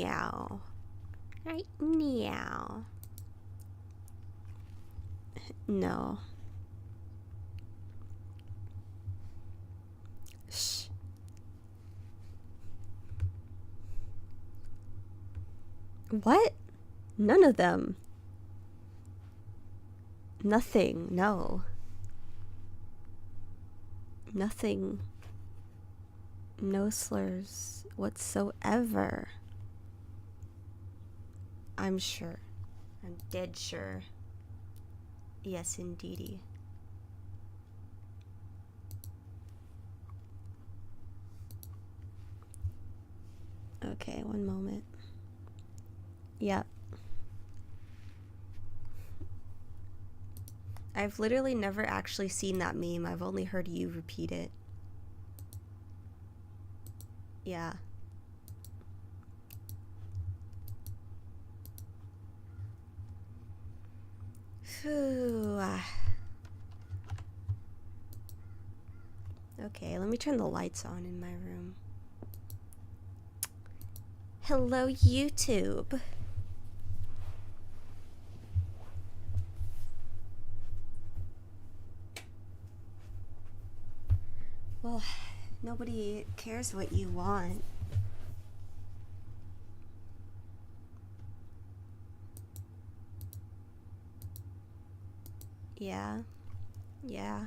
now. Right now. No. Shh. What? None of them. Nothing. No. Nothing. No slurs whatsoever. I'm sure. I'm dead sure. Yes, indeedy. Okay, one moment. Yep. I've literally never actually seen that meme. I've only heard you repeat it. Yeah. Phew. Okay, let me turn the lights on in my room. Hello, YouTube. Well, nobody cares what you want. Yeah. Yeah.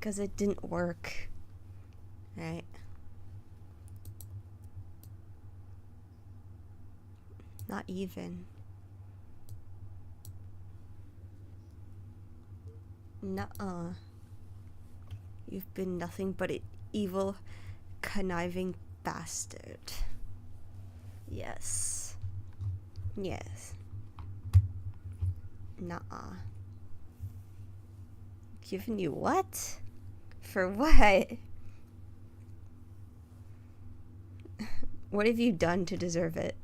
'Cause it didn't work. Right. Not even. Nuh-uh. You've been nothing but an evil, conniving bastard. Yes. Yes. Nuh-uh. Giving you what? For what? What have you done to deserve it?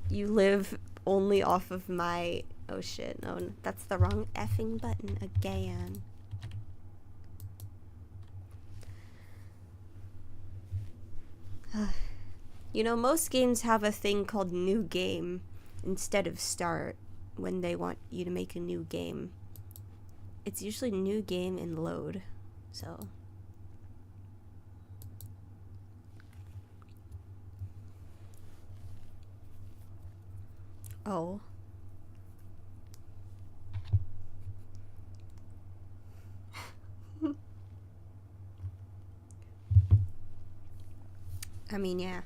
You live only off of my... Oh shit, no, that's the wrong effing button again. You know, most games have a thing called new game instead of start when they want you to make a new game. It's usually new game and load, so... Oh. I mean, yeah.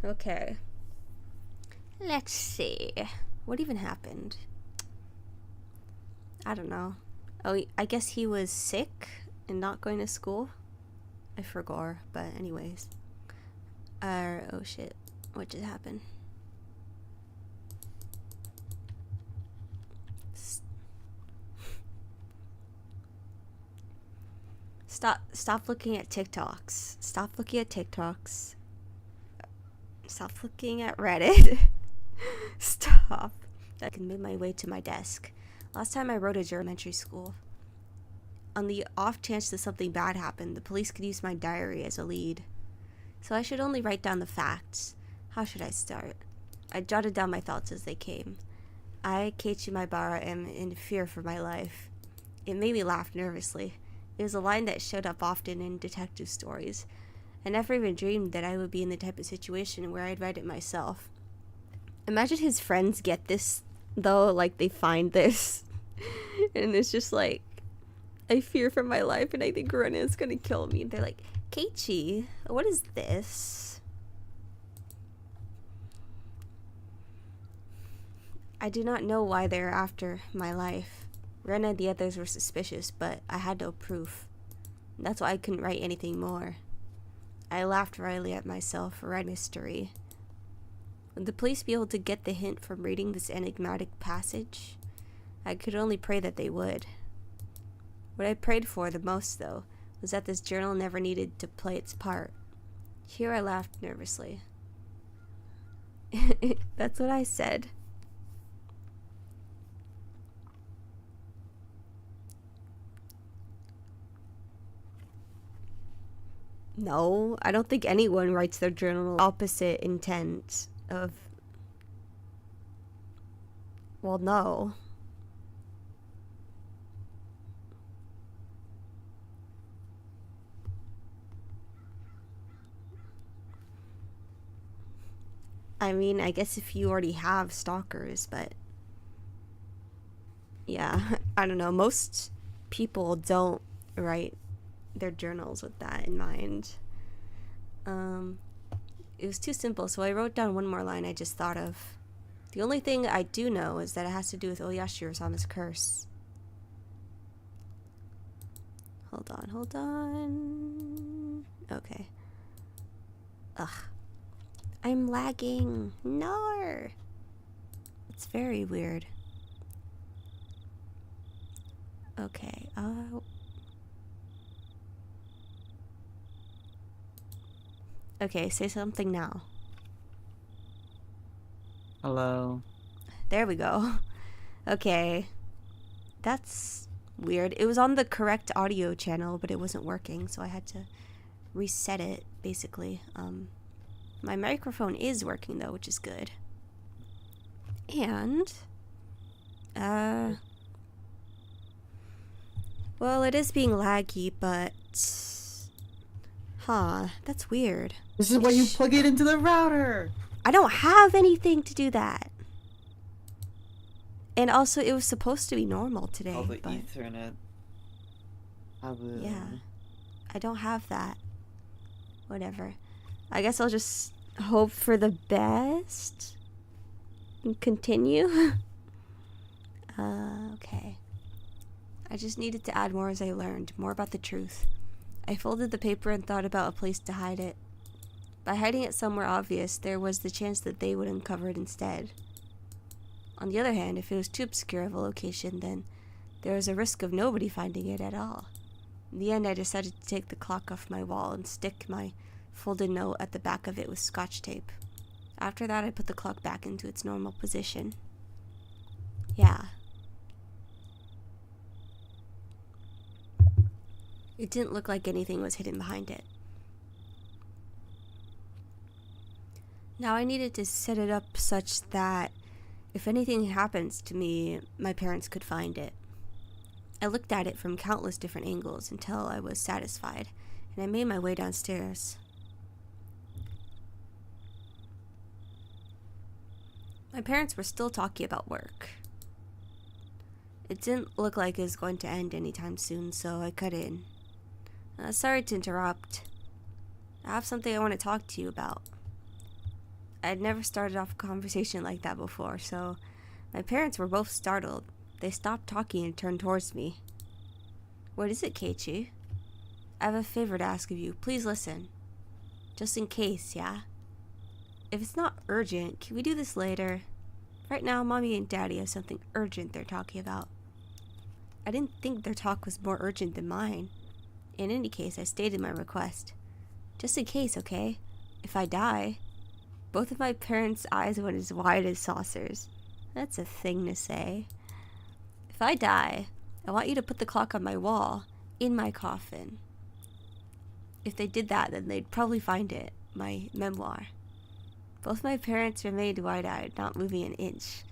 Okay. Let's see. What even happened? I don't know. Oh, I guess he was sick and not going to school? I forgot, but anyways. Oh shit. What just happened? Stop looking at TikToks. Stop looking at TikToks. Stop looking at Reddit. Stop. I can make my way to my desk. Last time I wrote a elementary school. On the off chance that something bad happened, the police could use my diary as a lead. So I should only write down the facts. How should I start? I jotted down my thoughts as they came. I, Keiichi Maibara, am in fear for my life. It made me laugh nervously. It was a line that showed up often in detective stories. I never even dreamed that I would be in the type of situation where I'd write it myself. Imagine his friends get this, though, like they find this. And it's just like, I fear for my life and I think Rona is gonna kill me. They're like, Keiichi, what is this? I do not know why they are after my life. Rena and the others were suspicious, but I had no proof. That's why I couldn't write anything more. I laughed wryly at myself for writing mystery. Would the police be able to get the hint from reading this enigmatic passage? I could only pray that they would. What I prayed for the most, though, was that this journal never needed to play its part. Here I laughed nervously. That's what I said. No, I don't think anyone writes their journal opposite intent of... Well, no. I mean, I guess if you already have stalkers, but... Yeah, I don't know. Most people don't write their journals with that in mind. It was too simple, so I wrote down one more line I just thought of. The only thing I do know is that it has to do with Oyashi Urasama's curse. Hold on. Okay. Ugh. I'm lagging. No. It's very weird. Okay, okay, say something now. Hello. There we go. Okay. That's weird. It was on the correct audio channel, but it wasn't working, so I had to reset it, basically. My microphone is working, though, which is good. And, well, it is being laggy, but... Huh, that's weird. This is why you plug it into the router! I don't have anything to do that. And also, it was supposed to be normal today. All the but Ethernet. yeah, I don't have that. Whatever. I guess I'll just hope for the best and continue. Okay. I just needed to add more as I learned, more about the truth. I folded the paper and thought about a place to hide it. By hiding it somewhere obvious, there was the chance that they would uncover it instead. On the other hand, if it was too obscure of a location, then there was a risk of nobody finding it at all. In the end, I decided to take the clock off my wall and stick my folded note at the back of it with Scotch tape. After that, I put the clock back into its normal position. Yeah. It didn't look like anything was hidden behind it. Now I needed to set it up such that if anything happens to me, my parents could find it. I looked at it from countless different angles until I was satisfied, and I made my way downstairs. My parents were still talking about work. It didn't look like it was going to end anytime soon, so I cut in. Sorry to interrupt. I have something I want to talk to you about. I had never started off a conversation like that before, so my parents were both startled. They stopped talking and turned towards me. What is it, Keiichi? I have a favor to ask of you. Please listen. Just in case, yeah? If it's not urgent, can we do this later? Right now, Mommy and Daddy have something urgent they're talking about. I didn't think their talk was more urgent than mine. In any case, I stated my request. Just in case, okay? If I die... Both of my parents' eyes went as wide as saucers. That's a thing to say. If I die, I want you to put the clock on my wall, in my coffin. If they did that, then they'd probably find it, my memoir. Both my parents remained wide-eyed, not moving an inch.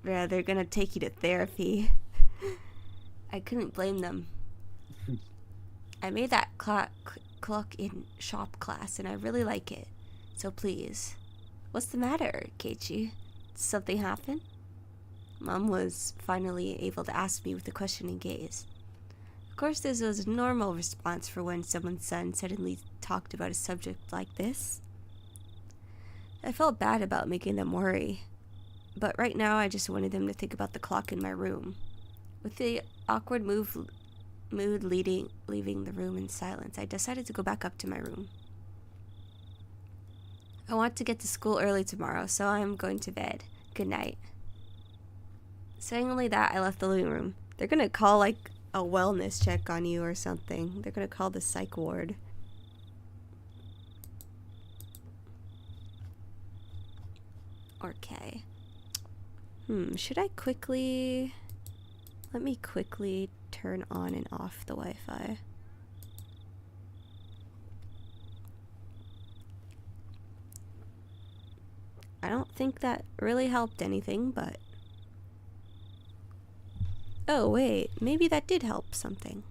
They're gonna take you to therapy. I couldn't blame them. I made that clock in shop class, and I really like it. So please. What's the matter, Keiichi? Did something happen? Mom was finally able to ask me with a questioning gaze. Of course, this was a normal response for when someone's son suddenly talked about a subject like this. I felt bad about making them worry, but right now I just wanted them to think about the clock in my room. With the awkward mood leaving the room in silence, I decided to go back up to my room. I want to get to school early tomorrow, so I'm going to bed. Good night. Saying only that, I left the living room. They're gonna call, like, a wellness check on you or something. They're gonna call the psych ward. Okay. Should I quickly... Let me quickly turn on and off the Wi-Fi. I don't think that really helped anything, but... Oh, wait. Maybe that did help something.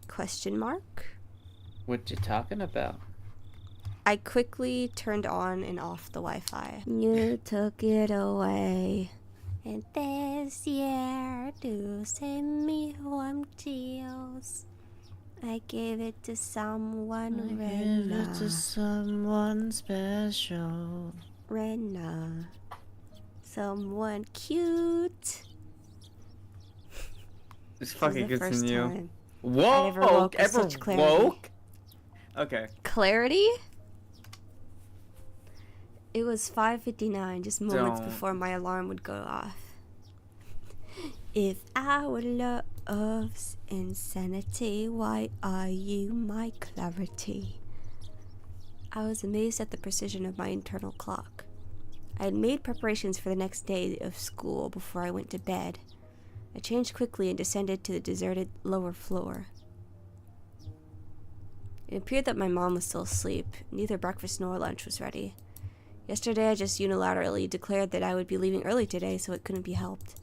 Question mark? What you talking about? I quickly turned on and off the Wi-Fi. You took it away. And this year to send me home chills. I gave it to someone, Rena. Someone special. Rena. Someone cute. It's fucking the first continue. time Whoa! I ever woke with such clarity. woke? Okay. Clarity? It was 5:59, just moments Don't. before my alarm would go off. If our love's insanity, why are you my clarity? I was amazed at the precision of my internal clock. I had made preparations for the next day of school before I went to bed. I changed quickly and descended to the deserted lower floor. It appeared that my mom was still asleep. Neither breakfast nor lunch was ready. Yesterday I just unilaterally declared that I would be leaving early today, so it couldn't be helped.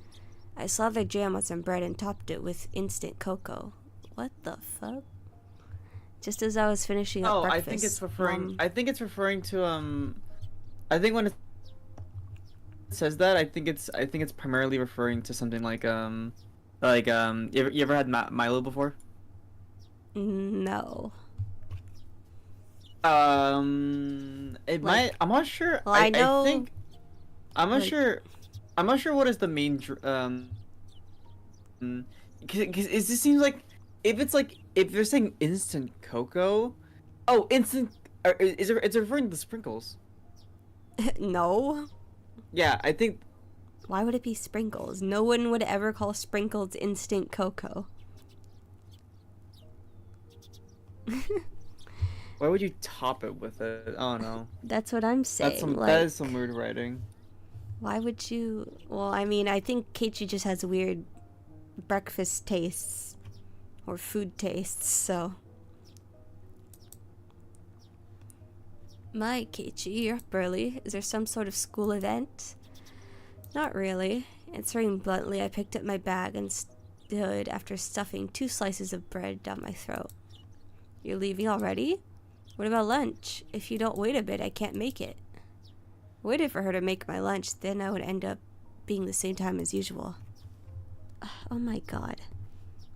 I slathered jam on some bread and topped it with instant cocoa. What the fuck? Just as I was finishing up breakfast. I think it's referring. Mom... I think it's referring to I think when it says that, I think it's primarily referring to something like you ever had Milo before? No. It might. I'm not sure. Well, I know. I think. I'm not like- sure. I'm not sure what is the main. Because it just seems like if they're saying instant cocoa, oh, instant. It's referring to the sprinkles. No. Yeah, I think. Why would it be sprinkles? No one would ever call sprinkles instant cocoa. Why would you top it with it? I don't know. That's what I'm saying. That is some weird writing. Why would you? Well, I mean, I think Keiichi just has weird breakfast tastes or food tastes, so. My Keiichi, you're up early. Is there some sort of school event? Not really. Answering bluntly, I picked up my bag and stood after stuffing 2 slices of bread down my throat. You're leaving already? What about lunch? If you don't wait a bit, I can't make it. I waited for her to make my lunch, then I would end up being the same time as usual. Oh my god.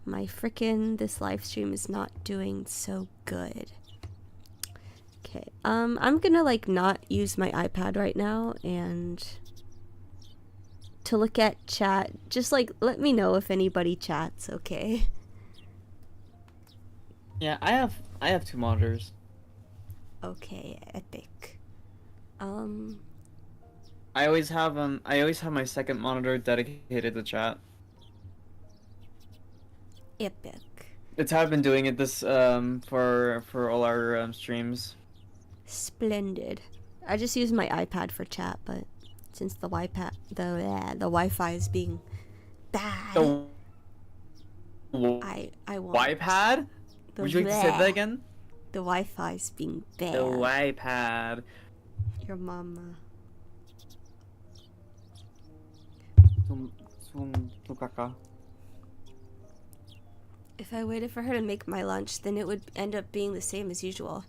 This live stream is not doing so good. Okay, I'm gonna not use my iPad right now and to look at chat. Just let me know if anybody chats, okay? Yeah, I have 2 monitors. Okay, epic. I always have my second monitor dedicated to chat. Epic. It's how I've been doing it this for all our streams. Splendid. I just use my iPad for chat, but since the Wi-Fi is being bad, I won't. Wi-Pad? Would you like to say that again? The Wi-Fi is being bad. The Wi-Pad. Your mama. If I waited for her to make my lunch, then it would end up being the same as usual.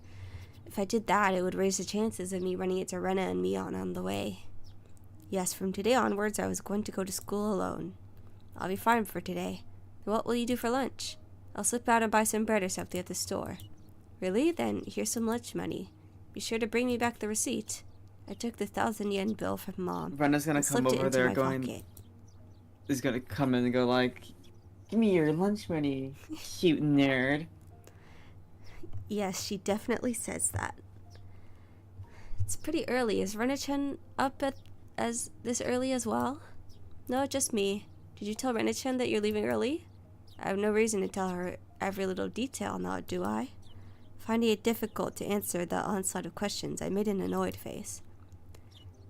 If I did that, it would raise the chances of me running into Rena and Mion on the way. Yes, from today onwards, I was going to go to school alone. I'll be fine for today. What will you do for lunch? I'll slip out and buy some bread or something at the store. Really? Then here's some lunch money. Be sure to bring me back the receipt. I took the 1,000-yen bill from Mom. Brenda's gonna come over there going... He's gonna come in and go give me your lunch money, cute nerd. Yes, she definitely says that. It's pretty early. Is Rena-chan up as this early as well? No, just me. Did you tell Rena-chan that you're leaving early? I have no reason to tell her every little detail now, do I? Finding it difficult to answer the onslaught of questions, I made an annoyed face.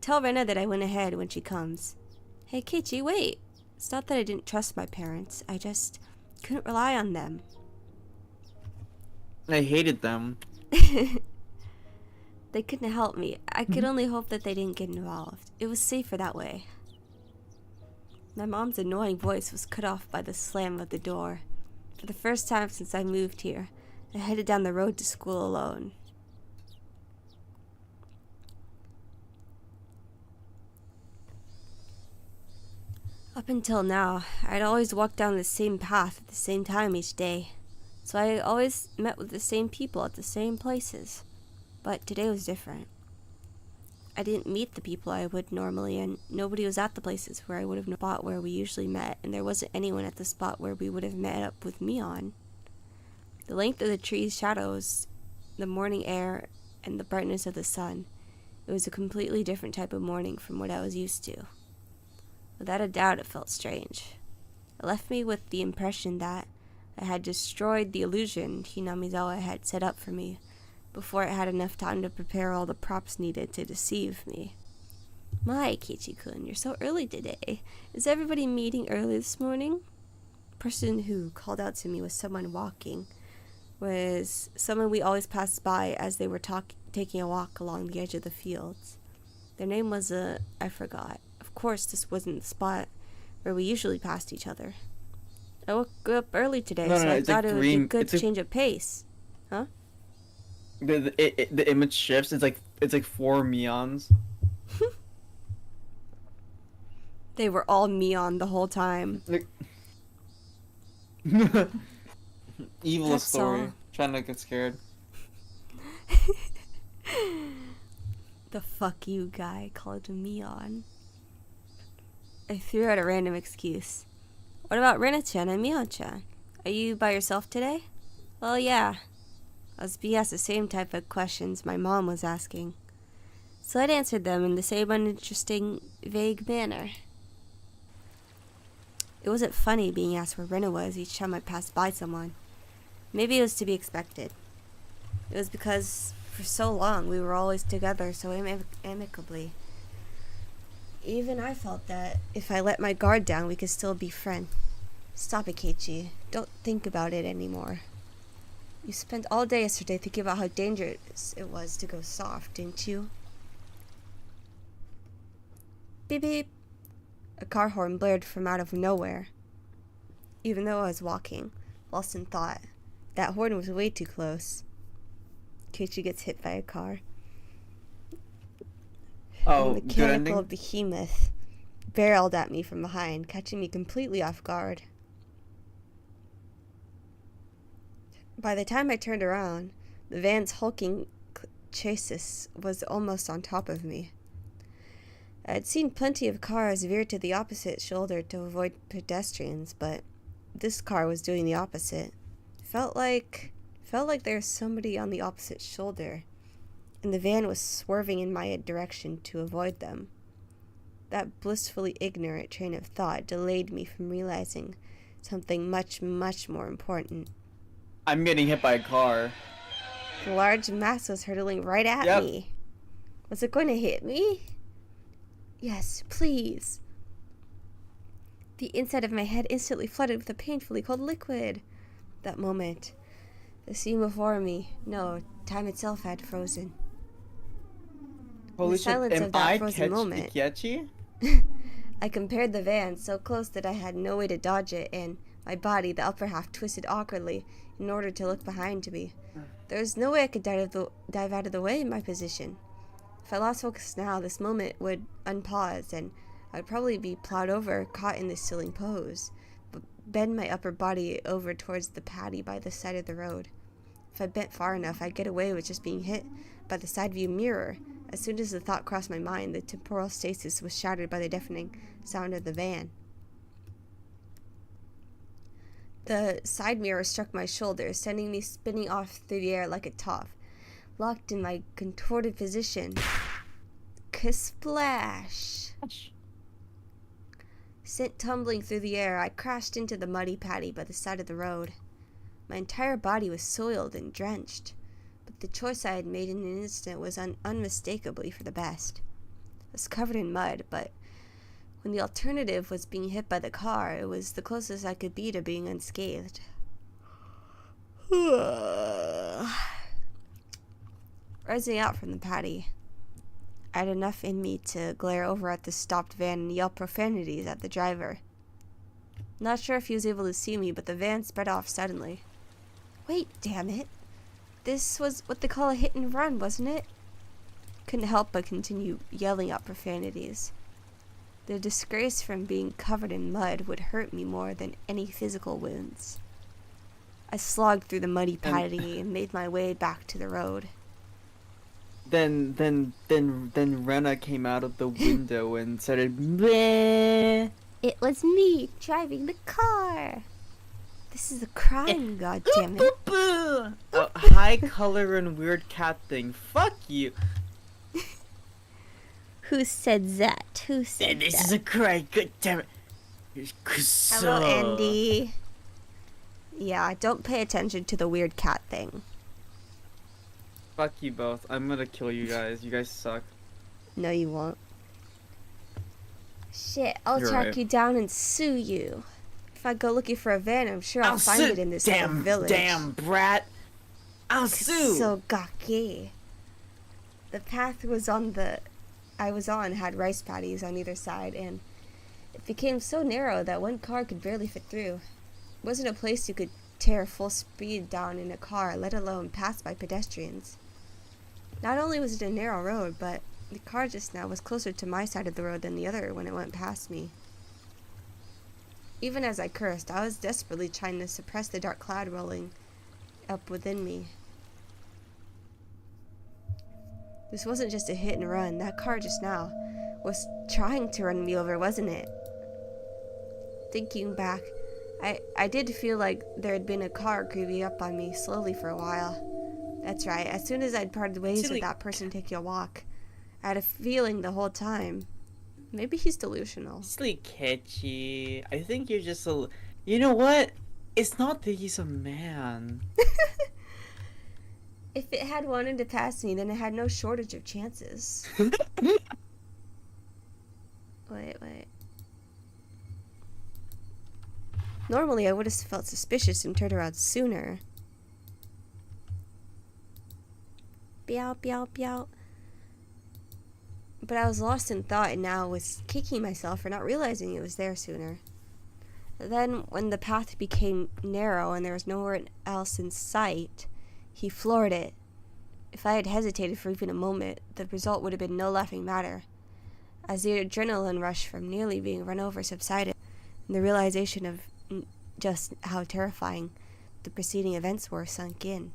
Tell Rena that I went ahead when she comes. Hey, Keiichi, wait. It's not that I didn't trust my parents. I just couldn't rely on them. I hated them. They couldn't help me. I could only hope that they didn't get involved. It was safer that way. My mom's annoying voice was cut off by the slam of the door. For the first time since I moved here, I headed down the road to school alone. Up until now, I'd always walked down the same path at the same time each day, so I always met with the same people at the same places. But today was different. I didn't meet the people I would normally, and nobody was at the places where I would have spot where we usually met, and there wasn't anyone at the spot where we would have met up with me on. The length of the trees' shadows, the morning air, and the brightness of the sun, it was a completely different type of morning from what I was used to. Without a doubt, it felt strange. It left me with the impression that I had destroyed the illusion Hinamizawa had set up for me before it had enough time to prepare all the props needed to deceive me. My, Keiichi-kun, you're so early today. Is everybody meeting early this morning? The person who called out to me was someone we always passed by as they were taking a walk along the edge of the fields. Their name was, I forgot. Of course, this wasn't the spot where we usually passed each other. I woke up early today, so I thought it would be good to change of pace. Huh? The image shifts. It's like 4 Mions. They were all Mion the whole time. Like, evil That's story. all. Trying to get scared. The fuck you guy called me on. I threw out a random excuse. What about Rena-chan and Mion-chan? Are you by yourself today? Well, yeah. I was being asked the same type of questions my mom was asking. So I'd answered them in the same uninteresting, vague manner. It wasn't funny being asked where Rena was each time I passed by someone. Maybe it was to be expected. It was because for so long we were always together so amicably. Even I felt that if I let my guard down, we could still be friends. Stop it, Keiichi. Don't think about it anymore. You spent all day yesterday thinking about how dangerous it was to go soft, didn't you? Beep beep. A car horn blared from out of nowhere. Even though I was walking, lost in thought, that horn was way too close. Keiichi gets hit by a car. Oh, The good mechanical ending. behemoth barreled at me from behind, catching me completely off guard. By the time I turned around, the van's hulking chassis was almost on top of me. I had seen plenty of cars veer to the opposite shoulder to avoid pedestrians, but this car was doing the opposite. Felt like there was somebody on the opposite shoulder, and the van was swerving in my direction to avoid them. That blissfully ignorant train of thought delayed me from realizing something much, much more important. I'm getting hit by a car. The large mass was hurtling right at me. Was it going to hit me? Yes, please. The inside of my head instantly flooded with a painfully cold liquid. That moment, the scene before me, no, time itself had frozen. Holy the shit! silence Am of that I frozen moment. Keiichi? I compared the van so close that I had no way to dodge it, and my body, the upper half, twisted awkwardly in order to look behind me. There was no way I could dive out of the way in my position. If I lost focus now, this moment would unpause, and I'd probably be plowed over, caught in this ceiling pose, but bend my upper body over towards the paddy by the side of the road. If I bent far enough, I'd get away with just being hit by the side view mirror. As soon as the thought crossed my mind, the temporal stasis was shattered by the deafening sound of the van. The side mirror struck my shoulder, sending me spinning off through the air like a top, locked in my contorted position. Ka-splash! Sent tumbling through the air, I crashed into the muddy paddy by the side of the road. My entire body was soiled and drenched, but the choice I had made in an instant was unmistakably for the best. I was covered in mud, but when the alternative was being hit by the car, it was the closest I could be to being unscathed. Rising out from the patty, I had enough in me to glare over at the stopped van and yell profanities at the driver. Not sure if he was able to see me, but the van sped off suddenly. Wait, damn it. This was what they call a hit and run, wasn't it? Couldn't help but continue yelling out profanities. The disgrace from being covered in mud would hurt me more than any physical wounds. I slogged through the muddy patty and made my way back to the road. Then Rena came out of the window and started bleh. It was me driving the car. This is a crime, goddammit. A high color and weird cat thing. Fuck you. Who said that? Who said This that? is a crime. God damn it. Hello, Andy. Yeah, don't pay attention to the weird cat thing. Fuck you both. I'm gonna kill you guys. You guys suck. No, you won't. Shit, I'll You're track right. you down and sue you. If I go looking for a van, I'm sure I'll find it in this little village. Damn brat. I'll sue. So gaki. The path I was on had rice paddies on either side, and it became so narrow that one car could barely fit through. It wasn't a place you could tear full speed down in a car, let alone pass by pedestrians. Not only was it a narrow road, but the car just now was closer to my side of the road than the other when it went past me. Even as I cursed, I was desperately trying to suppress the dark cloud rolling up within me. This wasn't just a hit and run. That car just now was trying to run me over, wasn't it? Thinking back, I did feel like there had been a car creeping up on me slowly for a while. That's right. As soon as I'd parted ways with that person taking a walk, I had a feeling the whole time. Maybe he's delusional. Silly catchy. I think you're just a. You know what? It's not that he's a man. If it had wanted to pass me, then it had no shortage of chances. Wait. Normally, I would have felt suspicious and turned around sooner. Meow, meow, meow. But I was lost in thought and now was kicking myself for not realizing it was there sooner. Then, when the path became narrow and there was nowhere else in sight, he floored it. If I had hesitated for even a moment, the result would have been no laughing matter. As the adrenaline rush from nearly being run over subsided, and the realization of just how terrifying the preceding events were sunk in,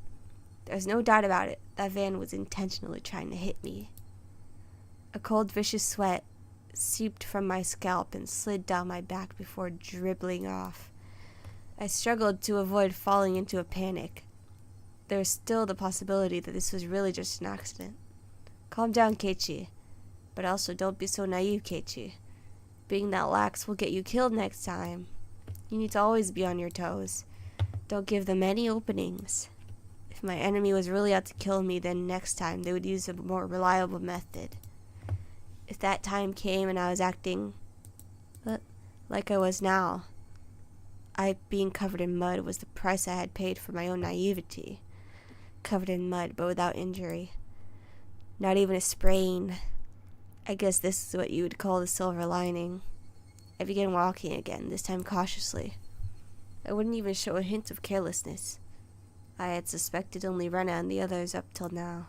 there was no doubt about it. That van was intentionally trying to hit me. A cold, vicious sweat seeped from my scalp and slid down my back before dribbling off. I struggled to avoid falling into a panic. There was still the possibility that this was really just an accident. Calm down, Keiichi. But also don't be so naive, Keiichi. Being that lax will get you killed next time. You need to always be on your toes. Don't give them any openings. If my enemy was really out to kill me, then next time they would use a more reliable method. If that time came and I was acting like I was now, being covered in mud was the price I had paid for my own naivety. Covered in mud, but without injury. Not even a sprain. I guess this is what you would call the silver lining. I began walking again, this time cautiously. I wouldn't even show a hint of carelessness. I had suspected only Rena and the others up till now.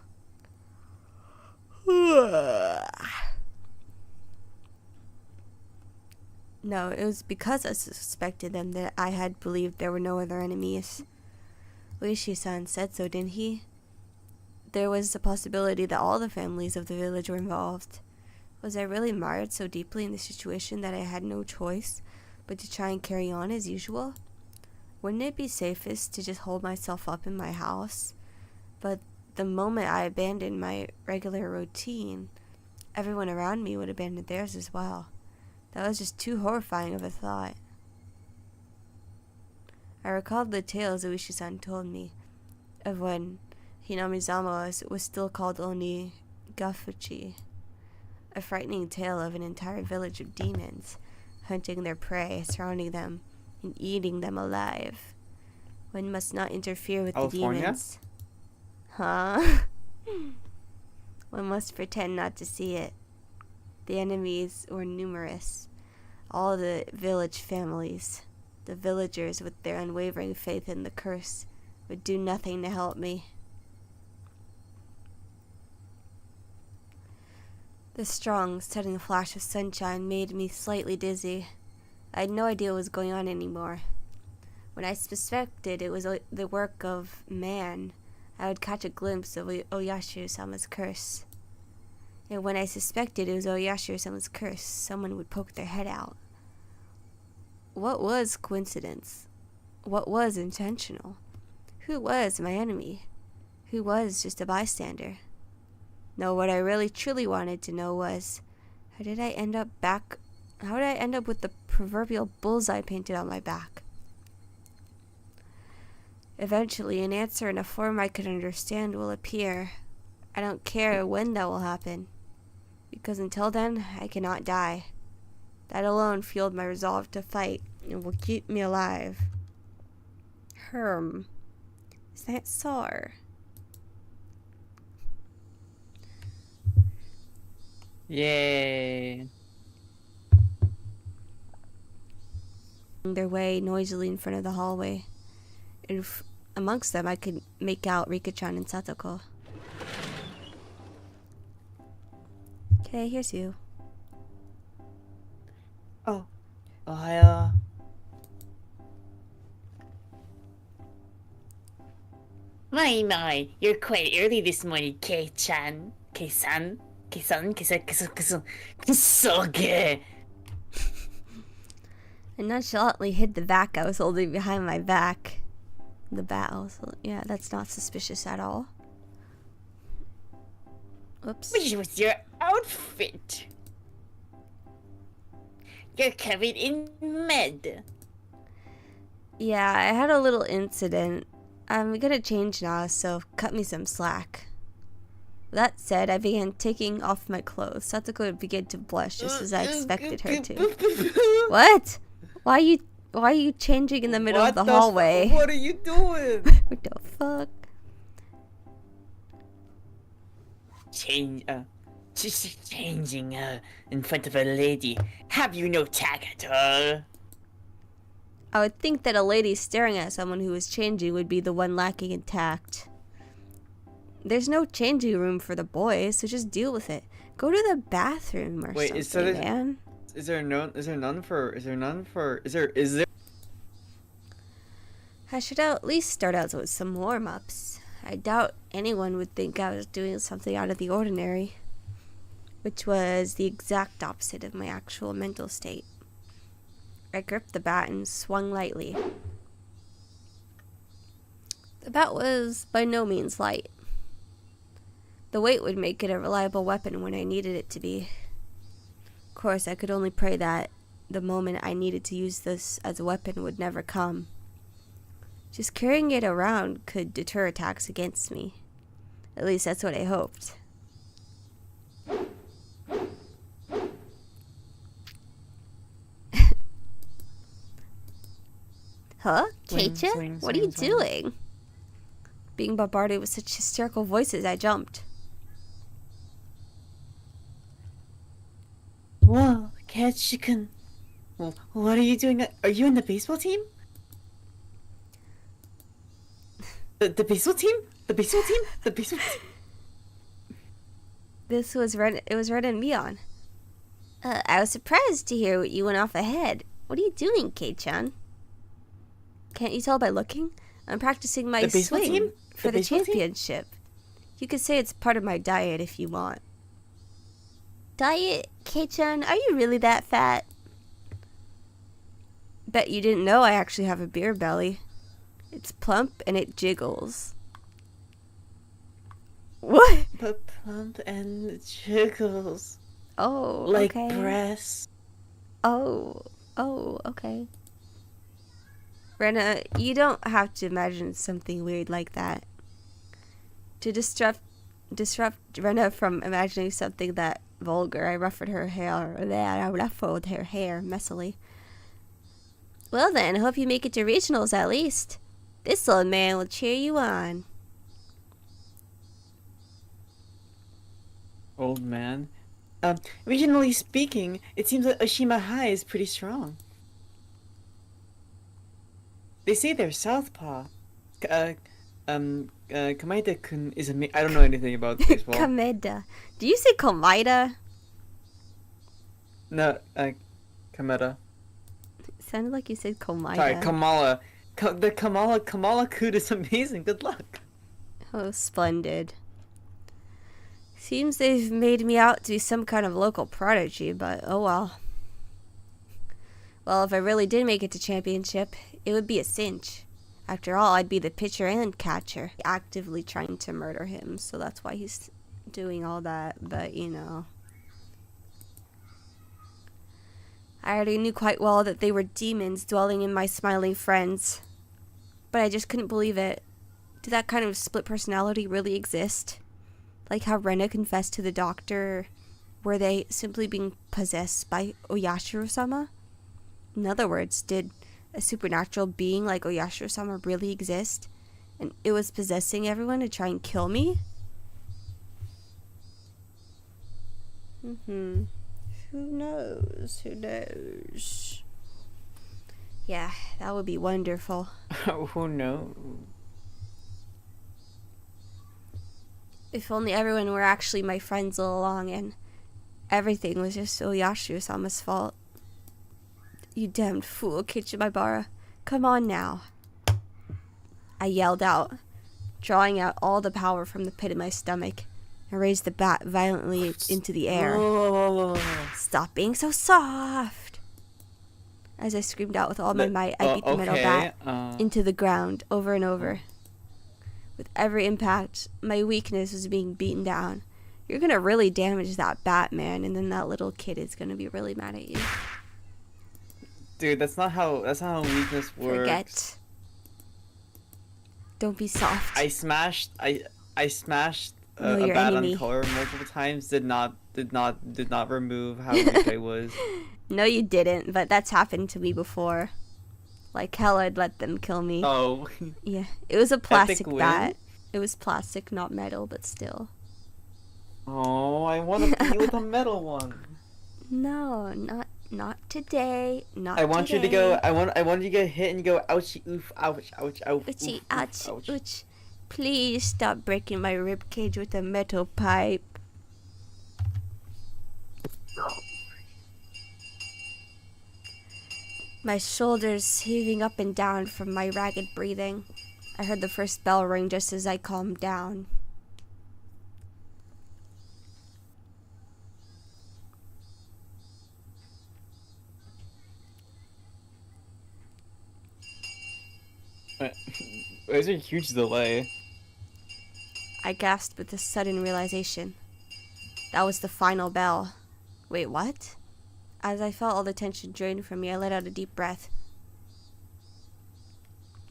No, it was because I suspected them that I had believed there were no other enemies. Oishi-san said so, didn't he? There was a possibility that all the families of the village were involved. Was I really mired so deeply in the situation that I had no choice but to try and carry on as usual? Wouldn't it be safest to just hold myself up in my house? But the moment I abandoned my regular routine, everyone around me would abandon theirs as well. That was just too horrifying of a thought. I recalled the tales Oishi-san told me of when Hinamizama was still called Onikakushi, a frightening tale of an entire village of demons hunting their prey, surrounding them, and eating them alive. One must not interfere with California? the demons. Huh? One must pretend not to see it. The enemies were numerous. All the village families. The villagers, with their unwavering faith in the curse, would do nothing to help me. The strong, sudden flash of sunshine made me slightly dizzy. I had no idea what was going on anymore. When I suspected it was the work of man, I would catch a glimpse of Oyashiro-sama's curse. And when I suspected it was Oyashiro-sama's curse, someone would poke their head out. What was coincidence? What was intentional? Who was my enemy? Who was just a bystander? No, what I really truly wanted to know was, how did I end up with the proverbial bullseye painted on my back? Eventually, an answer in a form I could understand will appear. I don't care when that will happen, because until then, I cannot die. That alone fueled my resolve to fight and will keep me alive. Is that Sar? Yay. Their way noisily in front of the hallway. Amongst them, I could make out Rika-chan and Satoko. Okay, here's you. Oh. Ohio. My, you're quite early this morning, Kei-chan. Kei-san? Kei-san? Kusoge! I nonchalantly hid the bat I was holding behind my back. The bat also. Yeah, that's not suspicious at all. Oops. Which was your outfit? You're covered in mud. Yeah, I had a little incident. I'm gonna change now, so cut me some slack. That said, I began taking off my clothes. Satoko began to blush just as I expected her to. What? Why are you changing in the middle of the hallway? What are you doing? What the fuck? Changing in front of a lady. Have you no tact at all? I would think that a lady staring at someone who is changing would be the one lacking in tact. There's no changing room for the boys, so just deal with it. Go to the bathroom or something, man. Is there none for? I should at least start out with some warm-ups. I doubt anyone would think I was doing something out of the ordinary, which was the exact opposite of my actual mental state. I gripped the bat and swung lightly. The bat was by no means light. The weight would make it a reliable weapon when I needed it to be. Of course, I could only pray that the moment I needed to use this as a weapon would never come. Just carrying it around could deter attacks against me. At least that's what I hoped. Huh? Kei-chan? What are you doing? Being bombarded with such hysterical voices, I jumped. Whoa, Kei-chan. What are you doing? Are you in the baseball team? The baseball team? The baseball team? The baseball team? It was Red and Mion. I was surprised to hear you went off ahead. What are you doing, Kei-chan? Can't you tell by looking? I'm practicing my swing for the championship. You could say it's part of my diet if you want. Diet? Kei-chan, are you really that fat? Bet you didn't know I actually have a beer belly. It's plump and it jiggles. What? But plump and jiggles. Oh, like okay. breasts. Oh, okay. Rena, you don't have to imagine something weird like that. To disrupt Rena from imagining something that vulgar, I ruffled her hair messily. Well then, I hope you make it to regionals at least. This old man will cheer you on. Old man. Regionally speaking, it seems that Oshima High is pretty strong. They say they're southpaw. Kamaita-kun is I don't know anything about baseball. Kameda. Do you say Komaida? No, Kameda. It sounded like you said Komaida. Sorry, Kamala. The Kamala-kun is amazing. Good luck. Oh, splendid. Seems they've made me out to be some kind of local prodigy, but oh well. Well, if I really did make it to championship, it would be a cinch. After all, I'd be the pitcher and catcher, actively trying to murder him, so that's why he's doing all that, but you know. I already knew quite well that they were demons dwelling in my smiling friends, but I just couldn't believe it. Did that kind of split personality really exist? Like how Rena confessed to the doctor, were they simply being possessed by Oyashiro-sama? In other words, did a supernatural being like Oyashiro-sama really exist? And it was possessing everyone to try and kill me? Who knows? Who knows? Yeah, that would be wonderful. Who knows? If only everyone were actually my friends all along and everything was just Oyashiro-sama's fault. You damned fool, Kichimaibara. Come on now. I yelled out, drawing out all the power from the pit of my stomach, and raised the bat violently into the air. Oh. Stop being so soft! As I screamed out with all my might, I beat the metal bat into the ground over and over. With every impact, my weakness was being beaten down. You're gonna really damage that bat, man, and then that little kid is gonna be really mad at you. Dude, that's not how weakness works. Forget. Don't be soft. I smashed a No, your bat enemy. on color multiple times. Did not remove how weak I was. No, you didn't, but that's happened to me before. Like hell, I'd let them kill me. Oh. Yeah, it was a plastic win? bat. It was plastic, not metal, but still. Oh, I want to be with a metal one. No, not today. Not I want today. you to go. I want you to get hit and go ouchie oof ouch ouch ouch. Ouchie, oof, ouch, ouch. ouch. Please stop breaking my rib cage with a metal pipe. My shoulders heaving up and down from my ragged breathing. I heard the first bell ring just as I calmed down. There's a huge delay. I gasped with a sudden realization. That was the final bell. Wait, what? As I felt all the tension drained from me, I let out a deep breath.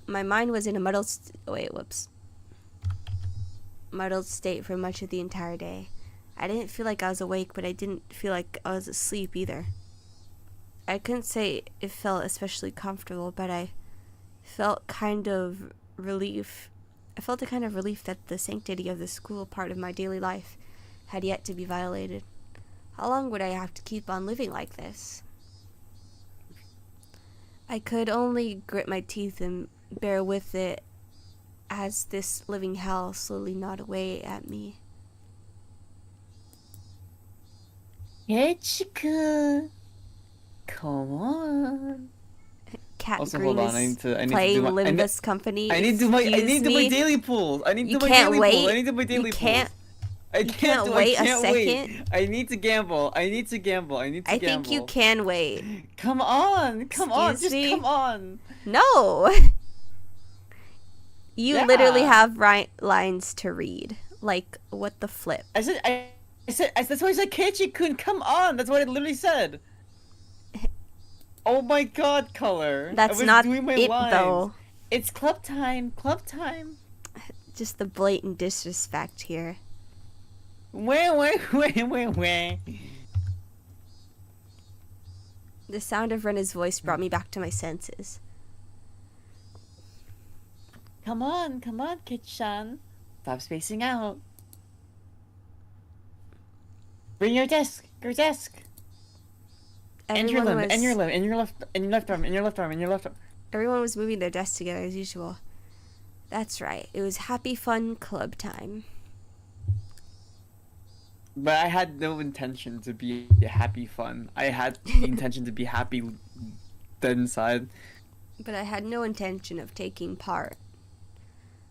My mind was in a muddled state for much of the entire day. I didn't feel like I was awake, but I didn't feel like I was asleep either. I couldn't say it felt especially comfortable, but I felt kind of relief. I felt a kind of relief that the sanctity of the school part of my daily life had yet to be violated. How long would I have to keep on living like this? I could only grit my teeth and bear with it as this living hell slowly gnawed away at me. Ichiku, come on. Cat Also, Green hold on. is I need to playing do my. Limbus Company. I need to do my Excuse me? daily pools. I need to You do my can't daily wait. pools. I need to do my daily You pools. can't. I you can't can't wait I a can't second? wait. I need to gamble. I need to gamble. I need to I gamble. think you can wait. Come on. Come on. Excuse Just me? come on. No. You Yeah. literally have lines to read. Like, what the flip? I said that's why I said Keiichi-kun, come on. That's what I literally said. Oh my god, color. I That's was not doing my it, lines. though. It's club time. Club time. Just the blatant disrespect here. Wah. The sound of Rena's voice brought me back to my senses. Come on, Keiichi-san. Stop spacing out. Bring your desk. Your desk. And your Everyone limb. was And your limb. And your left arm. And your left arm. And your left arm. everyone was moving their desks together as usual. That's right. It was happy fun club time. But I had no intention to be happy fun. I had the intention to be happy dead inside. But I had no intention of taking part.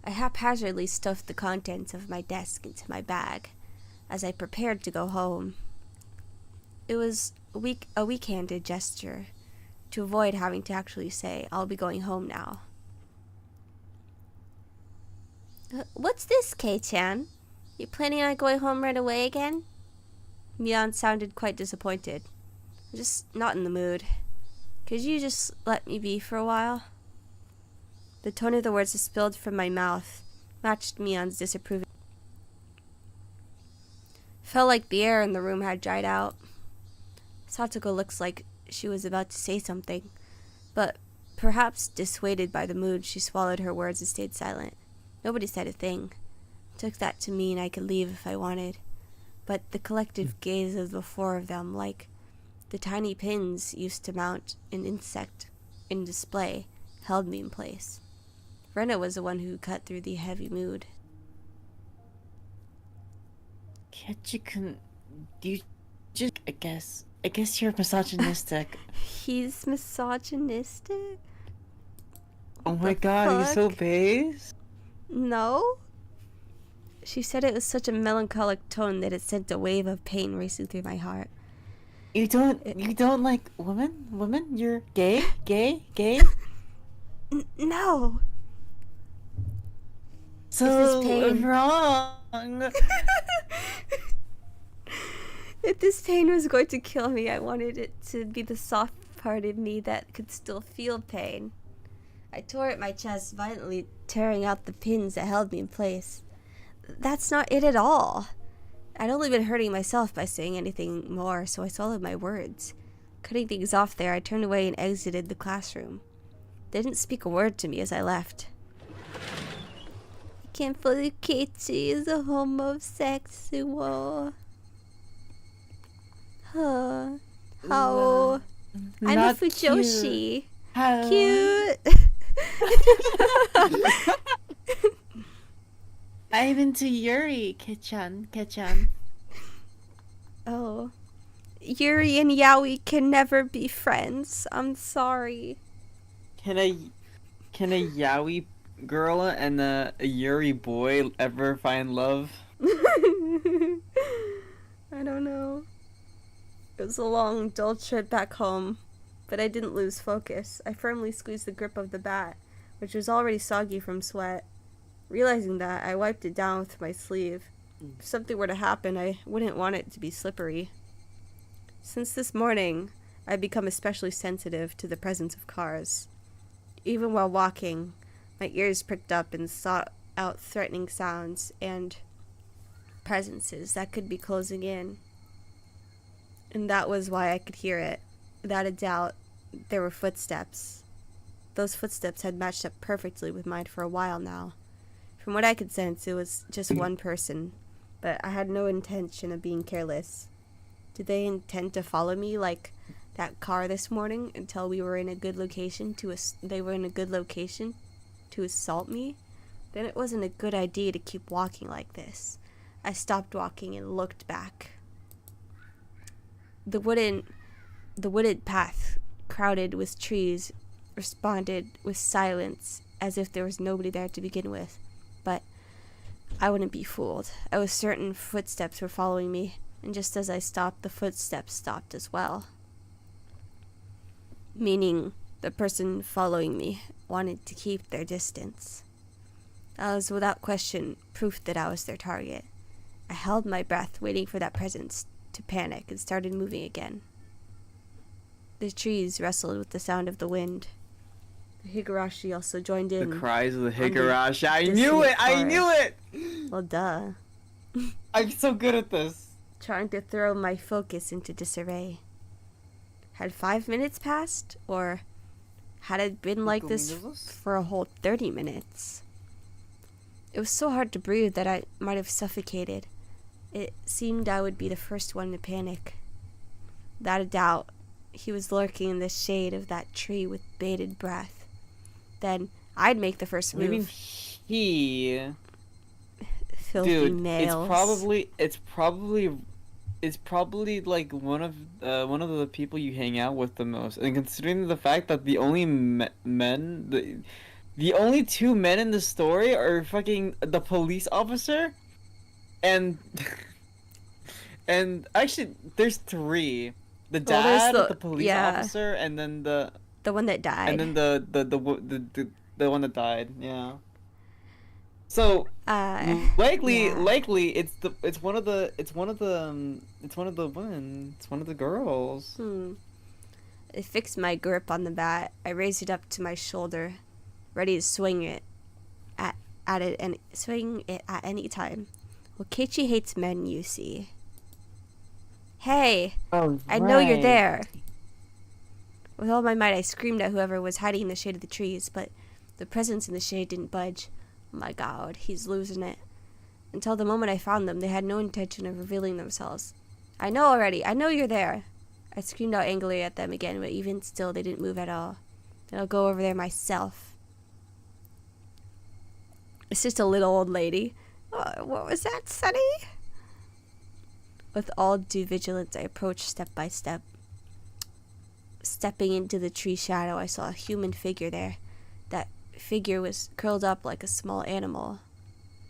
I haphazardly stuffed the contents of my desk into my bag as I prepared to go home. It was a weak-handed gesture to avoid having to actually say, I'll be going home now. What's this, Kei-chan? You planning on going home right away again? Mion sounded quite disappointed. I'm just not in the mood. Could you just let me be for a while? The tone of the words that spilled from my mouth matched Mion's disapproving. Felt like the air in the room had dried out. Satoko looks like she was about to say something, but perhaps dissuaded by the mood, she swallowed her words and stayed silent. Nobody said a thing. Took that to mean I could leave if I wanted, but the collective gaze of the four of them, like the tiny pins used to mount an insect in display, held me in place. Rena was the one who cut through the heavy mood. Keiichi-kun, you just... I guess you're misogynistic. He's misogynistic? Oh my The god, he's so fuck? base. No? She said it with such a melancholic tone that it sent a wave of pain racing through my heart. You don't like women? Women? You're gay? Gay? No! So pain. wrong. If this pain was going to kill me, I wanted it to be the soft part of me that could still feel pain. I tore at my chest, violently tearing out the pins that held me in place. That's not it at all. I'd only been hurting myself by saying anything more, so I swallowed my words. Cutting things off there, I turned away and exited the classroom. They didn't speak a word to me as I left. I can't believe Keiichi is a homosexual. Huh. How? I'm a Not Fujoshi. How? Cute. I'm into Yuri, Kei-chan. Oh. Yuri and Yaoi can never be friends. I'm sorry. Can a yaoi girl and a yuri boy ever find love? I don't know. It was a long, dull trip back home, but I didn't lose focus. I firmly squeezed the grip of the bat, which was already soggy from sweat. Realizing that, I wiped it down with my sleeve. If something were to happen, I wouldn't want it to be slippery. Since this morning, I've become especially sensitive to the presence of cars. Even while walking, my ears pricked up and sought out threatening sounds and presences that could be closing in. And that was why I could hear it. Without a doubt, there were footsteps. Those footsteps had matched up perfectly with mine for a while now. From what I could sense, it was just one person, but I had no intention of being careless. Did they intend to follow me like that car this morning until we were in a good location to assault me? Then it wasn't a good idea to keep walking like this. I stopped walking and looked back. The wooded path, crowded with trees, responded with silence as if there was nobody there to begin with. But I wouldn't be fooled. I was certain footsteps were following me, and just as I stopped, the footsteps stopped as well. Meaning, the person following me wanted to keep their distance. That was without question proof that I was their target. I held my breath, waiting for that presence to panic, and started moving again. The trees rustled with the sound of the wind. The Higurashi also joined in. The cries of the the Higurashi. I distant knew it! I knew forest. it! Well, duh. I'm so good at this. Trying to throw my focus into disarray. Had 5 minutes passed, or had it been like this for a whole 30 minutes? It was so hard to breathe that I might have suffocated. It seemed I would be the first one to panic. Without a doubt, he was lurking in the shade of that tree with bated breath. Then I'd make the first What do you mean move. he? Filthy Dude, males. it's probably like one of the people you hang out with the most. And considering the fact that the only the only two men in the story are fucking the police officer and and actually there's three. The Well, there's dad, the- the police yeah. officer, and then the The one that died. and then the one that died. Yeah. So likely yeah. it's one of the women. It's one of the girls. I fixed my grip on the bat. I raised it up to my shoulder, ready to swing it at any time. Well, Keiichi hates men, you see. Hey, Oh, I know you're there. With all my might, I screamed at whoever was hiding in the shade of the trees, but the presence in the shade didn't budge. Oh my god, he's losing it. Until the moment I found them, they had no intention of revealing themselves. I know already. I know you're there. I screamed out angrily at them again, but even still, they didn't move at all. Then I'll go over there myself. It's just a little old lady. What was that, Sonny? With all due vigilance, I approached step by step. Stepping into the tree shadow, I saw a human figure there. That figure was curled up like a small animal.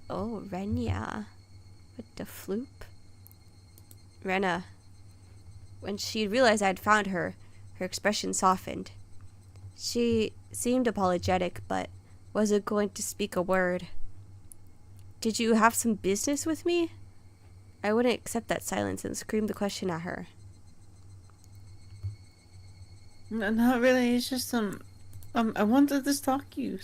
Oh, Renya. What the floop? Rena. When she realized I'd found her, her expression softened. She seemed apologetic, but wasn't going to speak a word. Did you have some business with me? I wouldn't accept that silence and screamed the question at her. No, not really. It's just I wanted to stalk you.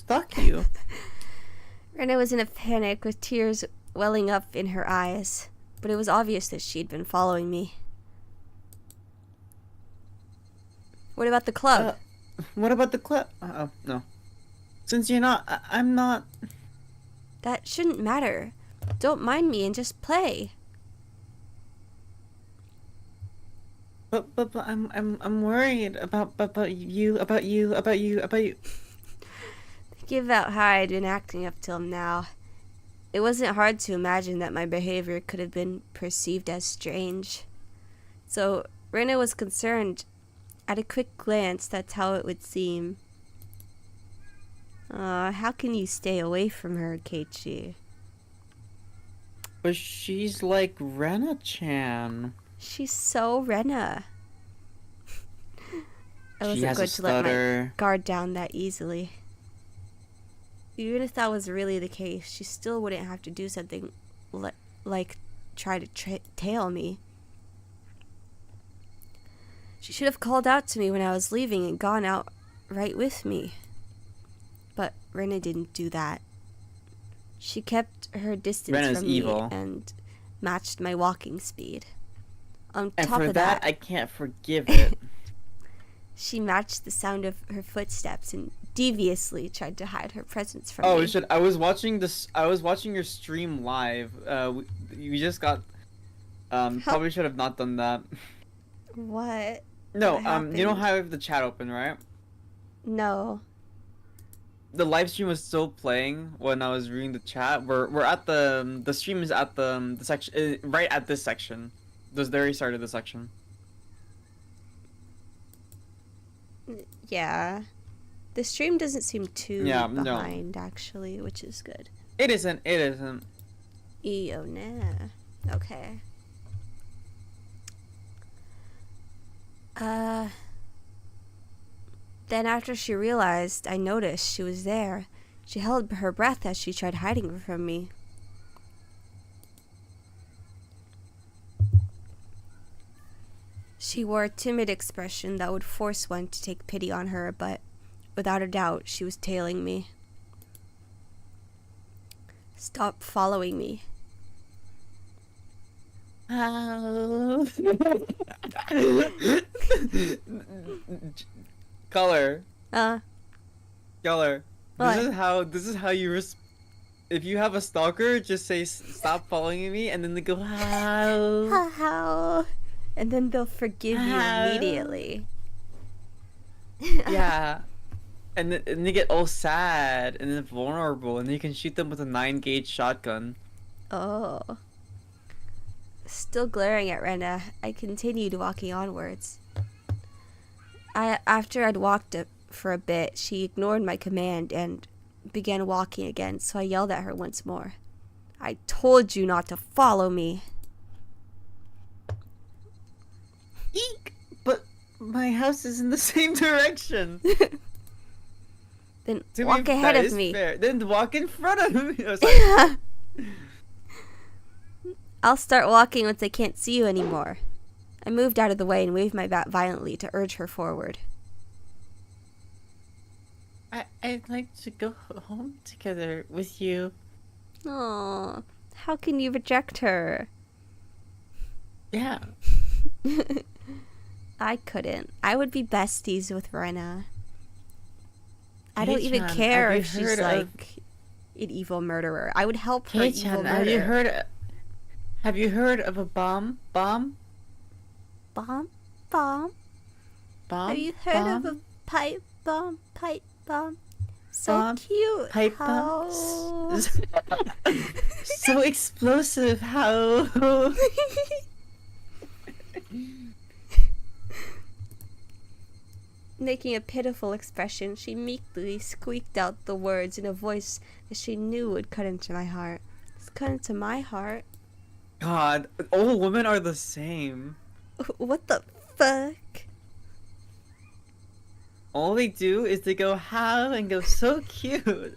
Rena was in a panic with tears welling up in her eyes, but it was obvious that she'd been following me. What about the club? What about the clip? Oh, no. Since you're not, I'm not. That shouldn't matter. Don't mind me and just play. But I'm worried about you. Think about how I'd been acting up till now. It wasn't hard to imagine that my behavior could have been perceived as strange. So Rena was concerned. At a quick glance, that's how it would seem. How can you stay away from her, Keiichi? But she's like Rena-chan. She's so Rena. I She wasn't has going a to let my stutter. guard down that easily. Even if that was really the case, she still wouldn't have to do something like try to tail me. She should have called out to me when I was leaving and gone out right with me. But Rena didn't do that. She kept her distance Rena's from evil. me and matched my walking speed. On And top for of that, that, I can't forgive it. she matched the sound of her footsteps and deviously tried to hide her presence from Oh me. shit! I was watching this. I was watching your stream live. You just got. Probably should have not done that. What? No. What You know happened? how I have the chat open, right? No. The live stream was still playing when I was reading the chat. We're at the stream is at the section right at this section. The very start of the section. Yeah. The stream doesn't seem too Yeah, no. behind, actually, which is good. It isn't. It isn't. Oh, nah. Okay. Then after she realized I noticed she was there, she held her breath as she tried hiding from me. She wore a timid expression that would force one to take pity on her, but without a doubt, she was tailing me. Stop following me. Color. Uh, Color. What? This is how you if you have a stalker, just say stop following me, and then they go how. How? And then they'll forgive you How? immediately. Yeah. And they get all sad and then vulnerable, and then you can shoot them with a 9-gauge shotgun. Oh. Still glaring at Rena, I continued walking onwards. After I'd walked for a bit, she ignored my command and began walking again, so I yelled at her once more. I told you not to follow me. Eek! But my house is in the same direction. Then To walk me, ahead that of is me. fair. Then walk in front of me. Oh, sorry. I'll start walking once I can't see you anymore. I moved out of the way and waved my bat violently to urge her forward. I'd like to go home together with you. Aw, how can you reject her? Yeah. I couldn't. I would be besties with Rena. I don't even Kei-chan, care have you if she's heard like of- an evil murderer. I would help her evil Kei-chan, murder. have you heard of a bomb? Bomb? Bomb? Bomb? Have you heard of a bomb? pipe bomb? Pipe bomb? So Bomb? cute. Pipe How... bomb? So explosive, how? Making a pitiful expression, she meekly squeaked out the words in a voice that she knew would cut into my heart. It's cut into my heart. God, all women are the same. What the fuck? All they do is they go how and go so cute.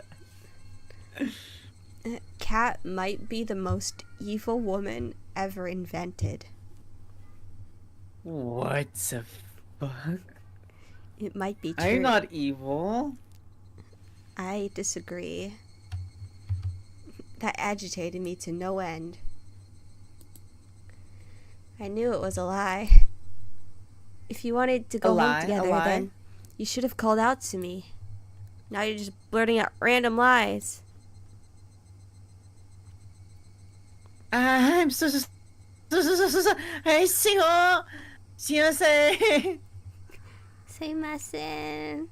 Cat might be the most evil woman ever invented. What the fuck? It might be true. I'm not evil. I disagree. That agitated me to no end. I knew it was a lie. If you wanted to go home lie? A together, lie? then you should have called out to me. Now you're just blurting out random lies. I'm so hey, single. Sumimasen. Sumimasen.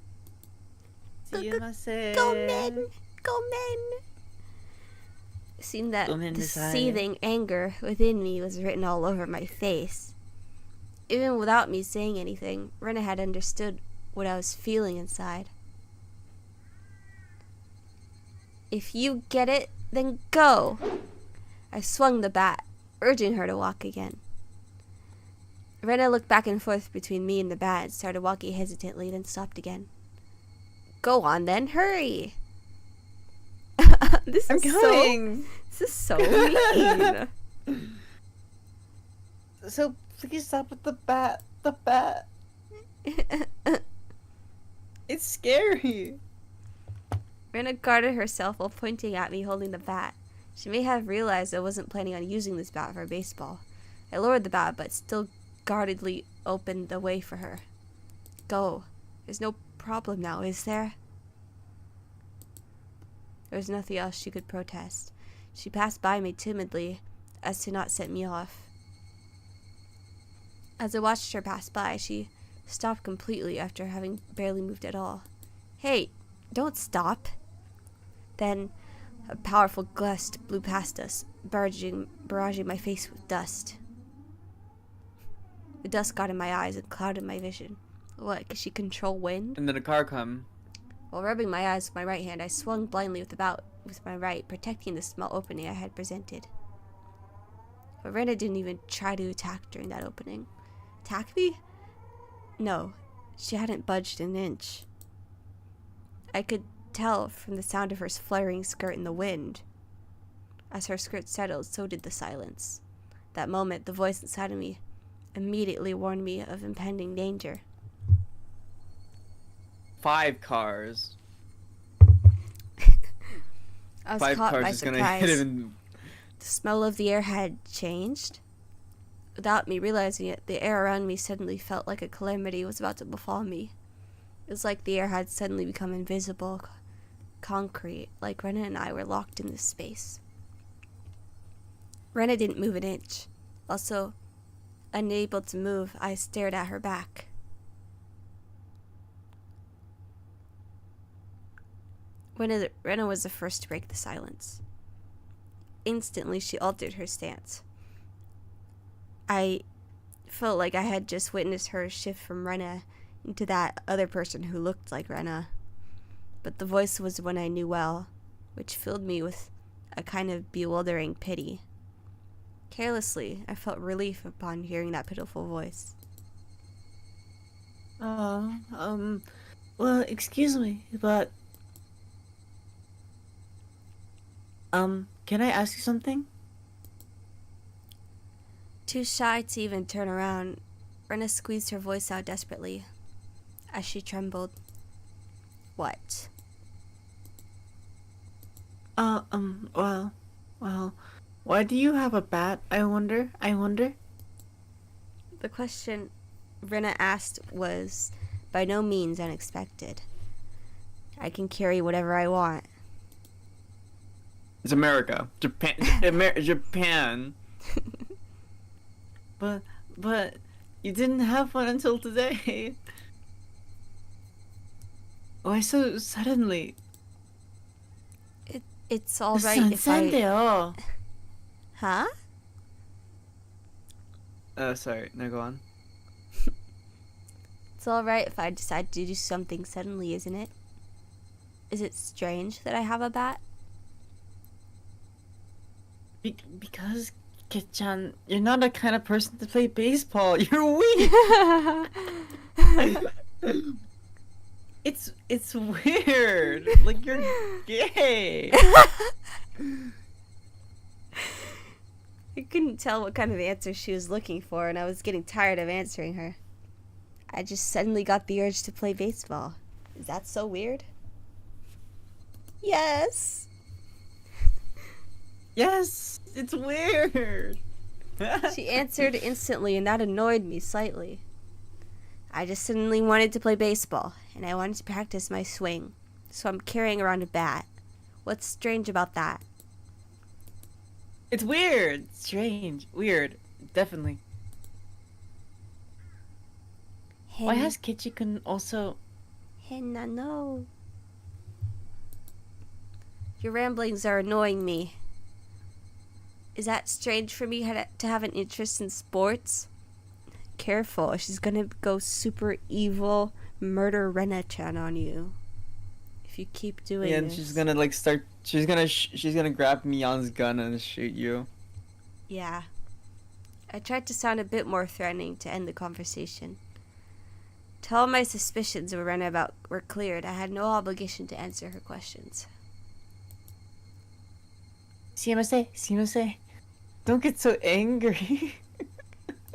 Sumimasen. Go men! Go men! It seemed that Go men the desire. seething anger within me was written all over my face. Even without me saying anything, Rena had understood what I was feeling inside. If you get it, then go! I swung the bat, urging her to walk again. Rena looked back and forth between me and the bat, started walking hesitantly, then stopped again. Go on then, hurry! This I'm is coming. This is so mean. So please stop with the bat. The bat. It's scary. Rena guarded herself while pointing at me holding the bat. She may have realized I wasn't planning on using this bat for baseball. I lowered the bat, but still guardedly opened the way for her. Go. There's no problem now, is there? There was nothing else she could protest. She passed by me timidly, as to not set me off. As I watched her pass by, she stopped completely after having barely moved at all. Hey, don't stop. Then a powerful gust blew past us, barraging my face with dust. The dust got in my eyes and clouded my vision. What, could she control wind? And then a car come. While rubbing my eyes with my right hand, I swung blindly with the bat with my right, protecting the small opening I had presented. But Rena didn't even try to attack during that opening. Attack me? No, she hadn't budged an inch. I could tell from the sound of her fluttering skirt in the wind. As her skirt settled, so did the silence. That moment, the voice inside of me immediately warned me of impending danger. 5 cars. I was 5 caught cars by is gonna hit surprise. him. The smell of the air had changed. Without me realizing it, the air around me suddenly felt like a calamity was about to befall me. It was like the air had suddenly become invisible, concrete, like Rena and I were locked in this space. Rena didn't move an inch. Also, unable to move, I stared at her back. Rena was the first to break the silence. Instantly, she altered her stance. I felt like I had just witnessed her shift from Rena into that other person who looked like Rena. But the voice was one I knew well, which filled me with a kind of bewildering pity. Carelessly, I felt relief upon hearing that pitiful voice. Well, excuse me, but can I ask you something? Too shy to even turn around, Rena squeezed her voice out desperately as she trembled. What? Well, why do you have a bat, I wonder? The question Rena asked was by no means unexpected. I can carry whatever I want. It's America. Japan. Japan. But you didn't have one until today. Why so suddenly? It's all right if I... 산센데요. Huh? Sorry. No, go on. It's all right if I decide to do something suddenly, isn't it? Is it strange that I have a bat? Because, Kit-chan, you're not the kind of person to play baseball. You're weak. It's weird. Like you're gay. I couldn't tell what kind of answer she was looking for, and I was getting tired of answering her. I just suddenly got the urge to play baseball. Is that so weird? Yes. Yes, it's weird. She answered instantly, and that annoyed me slightly. I just suddenly wanted to play baseball, and I wanted to practice my swing, so I'm carrying around a bat. What's strange about that? It's weird. Strange. Weird. Definitely. Why has Kichi-kun also... Henna, no. Your ramblings are annoying me. Is that strange for me to have an interest in sports? Careful, she's gonna go super evil murder Rena-chan on you. If you keep doing Yeah, and this. she's gonna like start. She's gonna grab Mion's gun and shoot you. Yeah. I tried to sound a bit more threatening to end the conversation. Till all my suspicions were cleared, I had no obligation to answer her questions. Simase. Don't get so angry.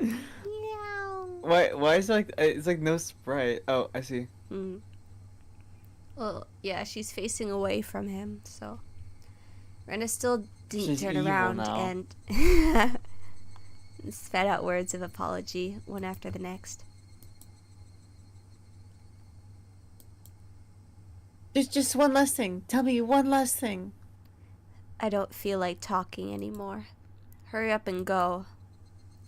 Meow. Why is it like it's like no sprite? Oh, I see. Well, yeah, she's facing away from him, so Rena still didn't She's turn evil around now. and spat out words of apology one after the next. There's just one last thing. Tell me one last thing. I don't feel like talking anymore. Hurry up and go.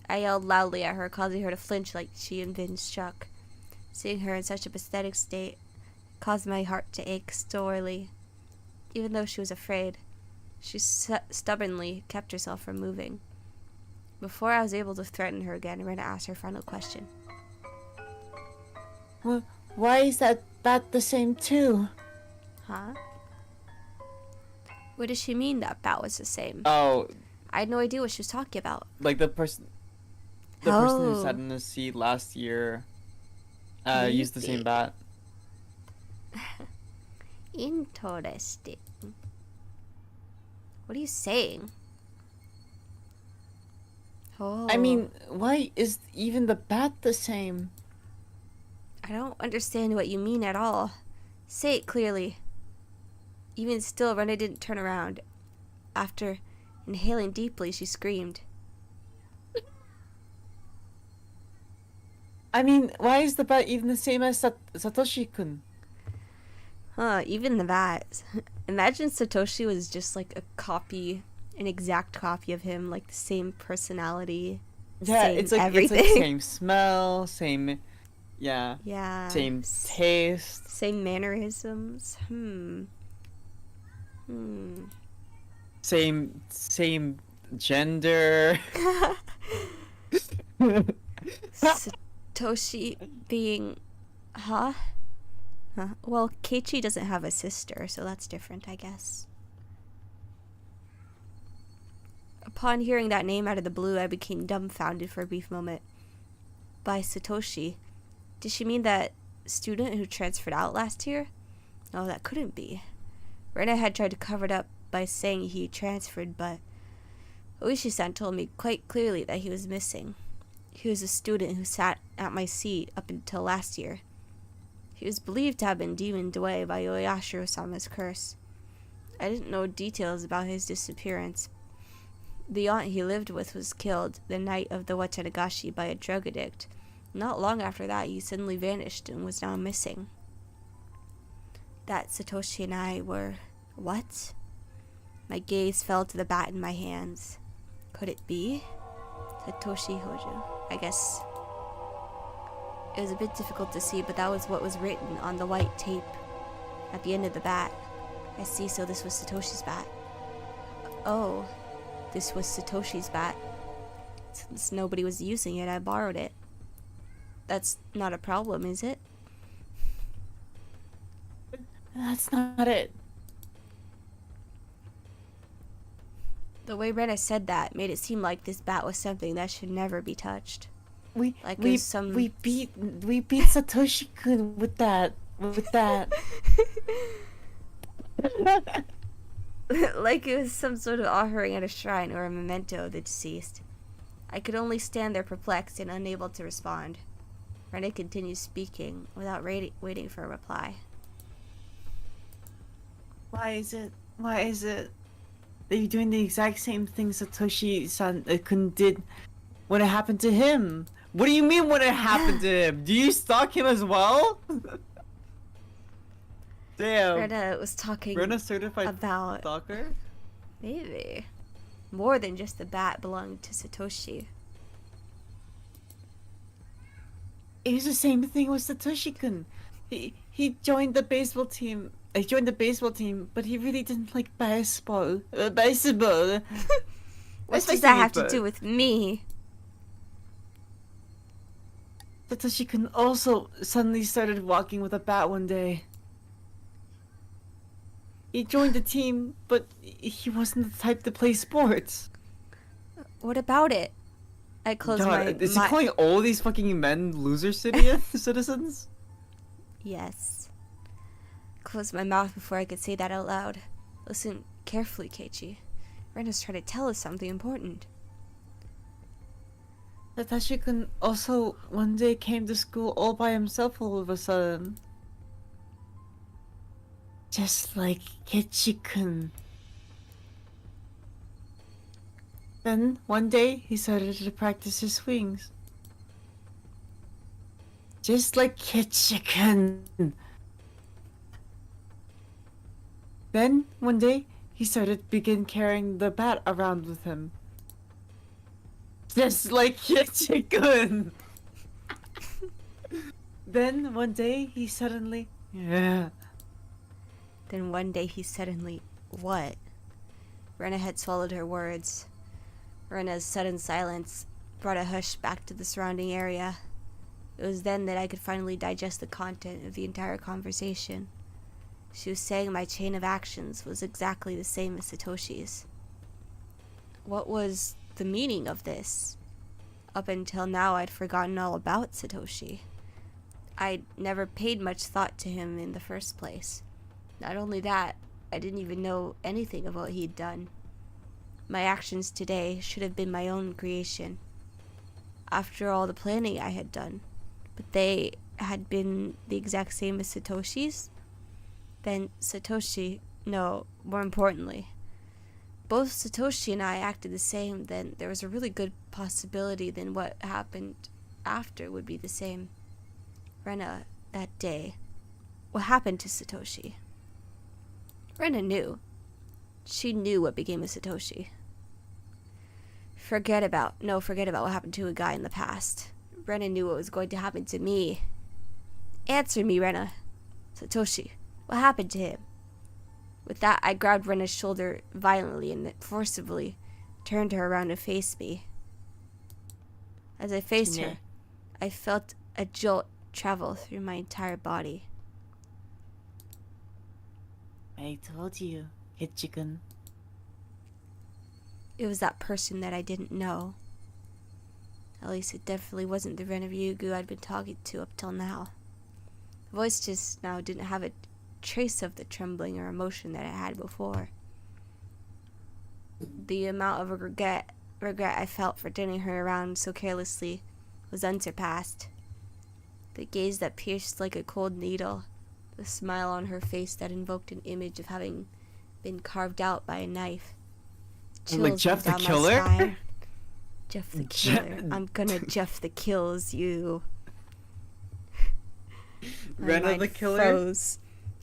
I yelled loudly at her, causing her to flinch like she had been struck. Seeing her in such a pathetic state caused my heart to ache sorely. Even though she was afraid, she stubbornly kept herself from moving. Before I was able to threaten her again, Rena asked her final question. Why is that bat the same too? Huh? What does she mean that bat was the same? Oh, I had no idea what she was talking about. like the person who Oh. sat in the seat last year, used the same Maybe. bat. Interesting. What are you saying? Oh. I mean, why is even the bat the same? I don't understand what you mean at all. Say it clearly. Even still, Rena didn't turn around. After inhaling deeply, she screamed. I mean, why is the bat even the same as Satoshi-kun? Huh, even that. Imagine Satoshi was just like a copy, an exact copy of him, like the same personality, Yeah, same it's like everything. same smell, same yeah, Yeah. same taste. Same mannerisms. Same gender. Satoshi being. Huh? Huh? Well, Keiichi doesn't have a sister, so that's different, I guess. Upon hearing that name out of the blue, I became dumbfounded for a brief moment. By Satoshi? Did she mean that student who transferred out last year? No, that couldn't be. Rena had tried to cover it up by saying he transferred, but Oishi-san told me quite clearly that he was missing. He was a student who sat at my seat up until last year. He was believed to have been demoned away by Oyashiro-sama's curse. I didn't know details about his disappearance. The aunt he lived with was killed the night of the Wataregashi by a drug addict. Not long after that, he suddenly vanished and was now missing. That Satoshi and I were... What? My gaze fell to the bat in my hands. Could it be? Satoshi Hojo. I guess. It was a bit difficult to see, but that was what was written on the white tape at the end of the bat. I see, so this was Satoshi's bat. Oh, this was Satoshi's bat. Since nobody was using it, I borrowed it. That's not a problem, is it? That's not it. The way Rena said that made it seem like this bat was something that should never be touched. We Like it we was some... we beat Satoshi-kun with that. Like it was some sort of offering at a shrine or a memento of the deceased. I could only stand there perplexed and unable to respond. Rena continued speaking without waiting for a reply. Why is it that you're doing the exact same thing Satoshi-san kun did when it happened to him? What do you mean when it happened to him? Do you stalk him as well? Damn. Rena was talking Rena certified about... stalker? Maybe. More than just the bat belonged to Satoshi. It was the same thing with Satoshi-kun. He joined the baseball team. He joined the baseball team, but he really didn't like baseball. Baseball. What does that have to do with me? Satoshi-kun also suddenly started walking with a bat one day. He joined the team, but he wasn't the type to play sports. What about it? I closed Is he calling all these fucking men loser citizens? Yes. Closed my mouth before I could say that out loud. Listen carefully, Keiichi. Rena's trying to tell us something important. Satoshi-kun also one day came to school all by himself all of a sudden. Just like Keiichi-kun. Then, one day, he started to practice his swings. Just like Keiichi-kun. Then, one day, he began carrying the bat around with him. Just like Keiichi-kun. Then, one day, he suddenly... Yeah. Then one day he suddenly... What? Rena had swallowed her words. Rena's sudden silence brought a hush back to the surrounding area. It was then that I could finally digest the content of the entire conversation. She was saying my chain of actions was exactly the same as Satoshi's. What was the meaning of this? Up until now, I'd forgotten all about Satoshi. I'd never paid much thought to him in the first place. Not only that, I didn't even know anything of what he'd done. My actions today should have been my own creation. After all the planning I had done, but they had been the exact same as Satoshi's? Then Satoshi, no, more importantly, both Satoshi and I acted the same, then there was a really good possibility then what happened after would be the same. Rena, that day, what happened to Satoshi. Rena knew. She knew what became of Satoshi. Forget about what happened to a guy in the past. Rena knew what was going to happen to me. Answer me, Rena. Satoshi, what happened to him? With that, I grabbed Rena's shoulder violently and forcibly turned her around to face me. As I faced her, I felt a jolt travel through my entire body. I told you, Hitchikun. It was that person that I didn't know. At least it definitely wasn't the Ren of Yugu I'd been talking to up till now. The voice just now didn't have a trace of the trembling or emotion that it had before. The amount of regret I felt for turning her around so carelessly was unsurpassed. The gaze that pierced like a cold needle, the smile on her face that invoked an image of having been carved out by a knife. Like Jeff the went down my Killer? spine. Jeff the Killer. I'm gonna Jeff the Kills you. My Rena mind the Killer? froze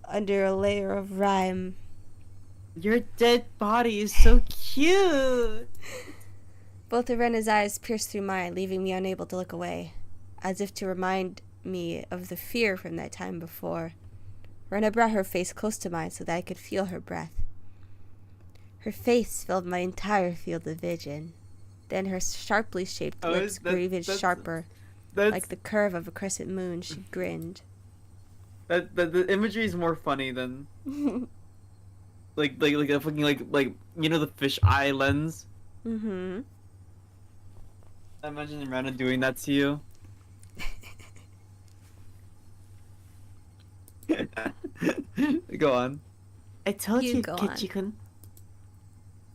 under a layer of rhyme. Your dead body is so cute. Both of Rena's eyes pierced through mine, leaving me unable to look away, as if to remind me of the fear from that time before. Rena brought her face close to mine so that I could feel her breath. Her face filled my entire field of vision. Then her sharply shaped lips grew even sharper, like the curve of a crescent moon. She grinned. The imagery is more funny than like a fucking like you know the fish eye lens. Mm-hmm. I imagine Rena doing that to you. Go on. I told You you, go on. Hitchikun.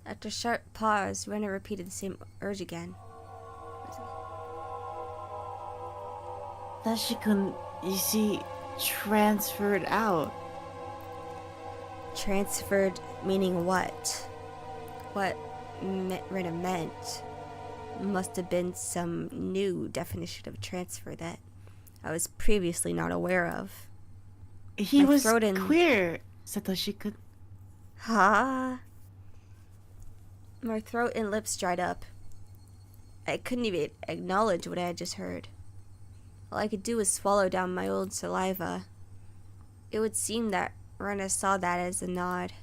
After a sharp pause, Rena repeated the same urge again. Tashikun, you see, transferred out. Transferred meaning what? What Rena meant must have been some new definition of transfer that I was previously not aware of. He My was throat and- queer, Satoshi-kun. Huh? My throat and lips dried up. I couldn't even acknowledge what I had just heard. All I could do was swallow down my own saliva. It would seem that Rena saw that as a nod.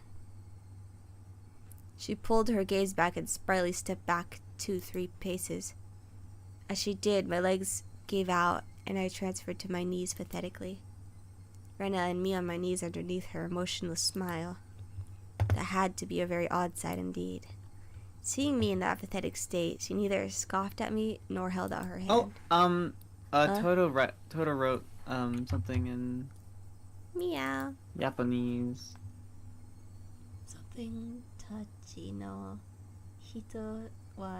She pulled her gaze back and sprightly stepped back 2-3 paces. As she did, my legs gave out and I transferred to my knees pathetically. Rena and me on my knees underneath her emotionless smile. That had to be a very odd sight indeed. Seeing me in that pathetic state, she neither scoffed at me nor held out her hand. Toto wrote something in Meow. Japanese. Something tachi no hito wa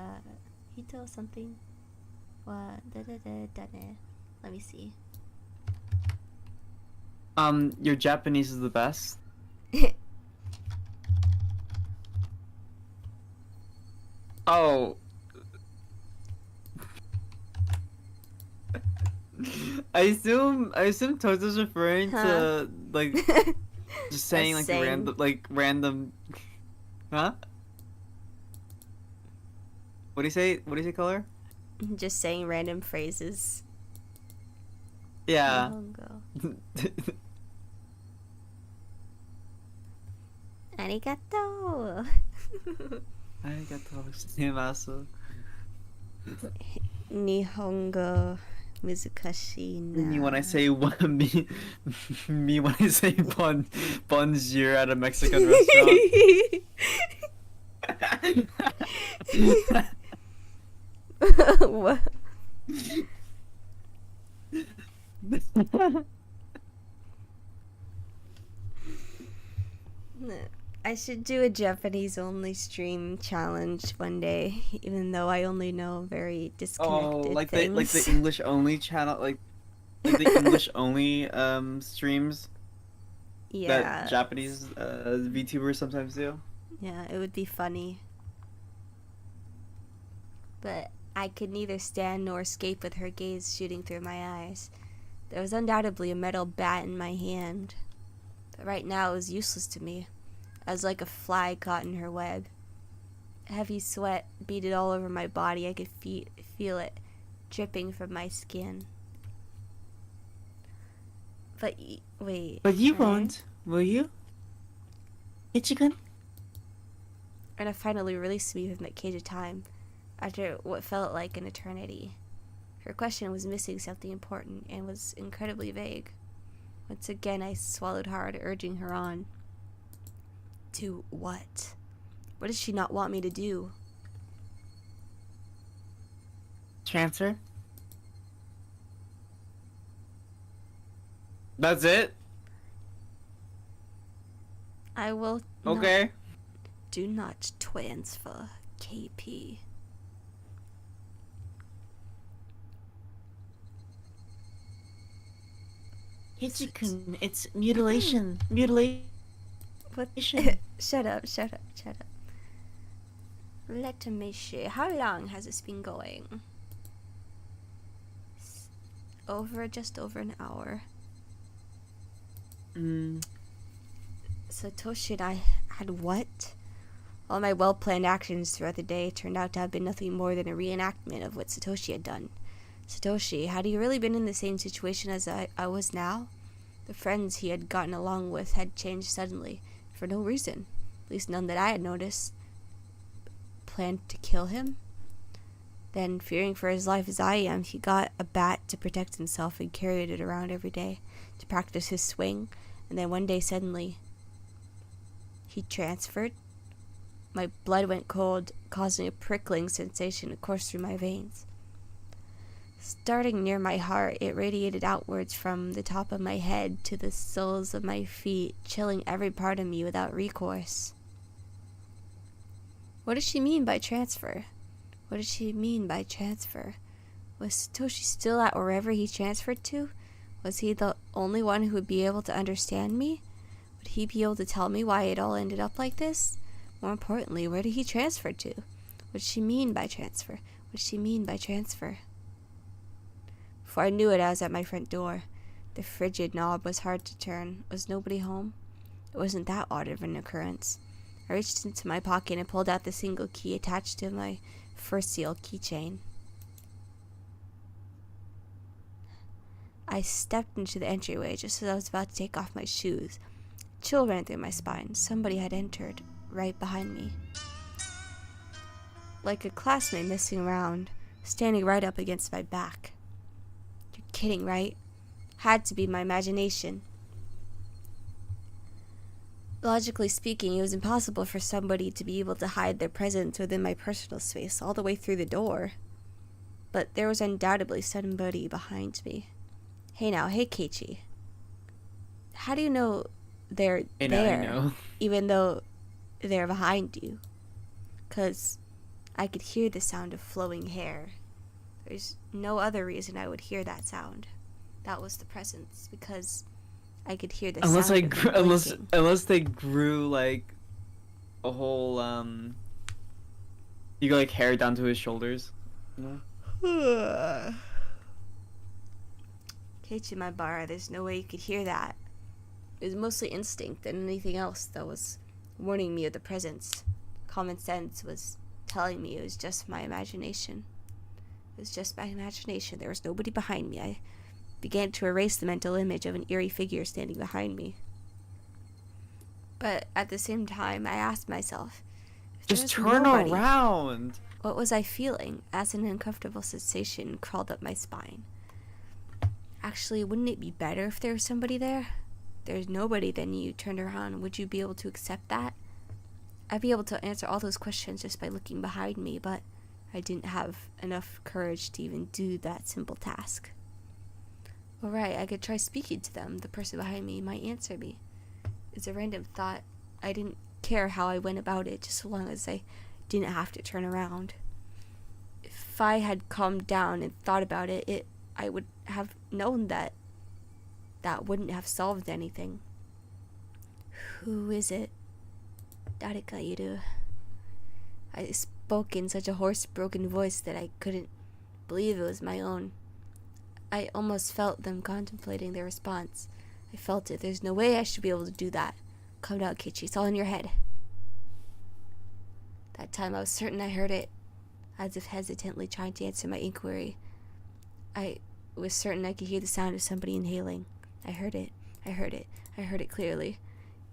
hito something wa da da da da ne. Let me see. Your Japanese is the best. Oh. I assume Toto's referring to like just saying like saying. random huh? What do you say? What do you say, color? Just saying random phrases. Yeah. Nihongo. Arigato. Arigatou gozaimasu. Nihongo muzukashii na. Me when I say me when I say bonjour at a Mexican restaurant. What? I should do a Japanese only stream challenge one day, even though I only know very disconnected things. the English only channel, like the English only streams Yeah. that Japanese VTubers sometimes do. Yeah, it would be funny. But I could neither stand nor escape with her gaze shooting through my eyes. There was undoubtedly a metal bat in my hand, but right now it was useless to me. I was like a fly caught in her web. Heavy sweat beaded all over my body. I could feel it dripping from my skin. But wait. But you right? won't, will you? Ichigan? Anna finally released me from that cage of time after what felt like an eternity. Her question was missing something important and was incredibly vague. Once again, I swallowed hard, urging her on. To what? What does she not want me to do? Transfer? That's it? I will Okay. not, do not transfer, KP. Ichigan, it's mutilation. Mutilation. What? Shut up. Let me see. How long has this been going? Just over an hour. Satoshi and I had what? All my well-planned actions throughout the day turned out to have been nothing more than a reenactment of what Satoshi had done. Satoshi, had he really been in the same situation as I was now? The friends he had gotten along with had changed suddenly, for no reason, at least none that I had noticed. Planned to kill him? Then, fearing for his life as I am, he got a bat to protect himself and carried it around every day to practice his swing, and then one day suddenly, he transferred. My blood went cold, causing a prickling sensation to course through my veins. Starting near my heart, it radiated outwards from the top of my head to the soles of my feet, chilling every part of me without recourse. What does she mean by transfer? What did she mean by transfer? Was Satoshi still at wherever he transferred to? Was he the only one who would be able to understand me? Would he be able to tell me why it all ended up like this? More importantly, where did he transfer to? What did she mean by transfer? What did she mean by transfer? Before I knew it, I was at my front door. The frigid knob was hard to turn. Was nobody home? It wasn't that odd of an occurrence. I reached into my pocket and pulled out the single key attached to my first seal keychain. I stepped into the entryway just as I was about to take off my shoes. A chill ran through my spine. Somebody had entered right behind me. Like a classmate messing around, standing right up against my back. You're kidding, right? Had to be my imagination. Logically speaking, it was impossible for somebody to be able to hide their presence within my personal space all the way through the door. But there was undoubtedly somebody behind me. Hey Keiichi. How do you know they're there, I know. even though they're behind you? 'Cause I could hear the sound of flowing hair. There's no other reason I would hear that sound. That was the presence, because I could hear the Unless sound of them blinking. unless they grew like a whole you got like hair down to his shoulders. No. Keiichi, my bar, there's no way you could hear that. It was mostly instinct than anything else that was warning me of the presence. Common sense was telling me it was just my imagination. It was just my imagination. There was nobody behind me. I began to erase the mental image of an eerie figure standing behind me. But at the same time, I asked myself, if there Just was turn nobody, around. what was I feeling as an uncomfortable sensation crawled up my spine? Actually, wouldn't it be better if there was somebody there? If there's nobody, then you turned around. Would you be able to accept that? I'd be able to answer all those questions just by looking behind me, but I didn't have enough courage to even do that simple task. Alright, I could try speaking to them. The person behind me might answer me. It's a random thought. I didn't care how I went about it, just so long as I didn't have to turn around. If I had calmed down and thought about it, I would have known that wouldn't have solved anything. Who is it? Dareka. I spoke in such a hoarse, broken voice that I couldn't believe it was my own. I almost felt them contemplating their response. I felt it. There's no way I should be able to do that. Calm down, Kichi. It's all in your head. That time I was certain I heard it, as if hesitantly trying to answer my inquiry. I was certain I could hear the sound of somebody inhaling. I heard it. I heard it. I heard it clearly.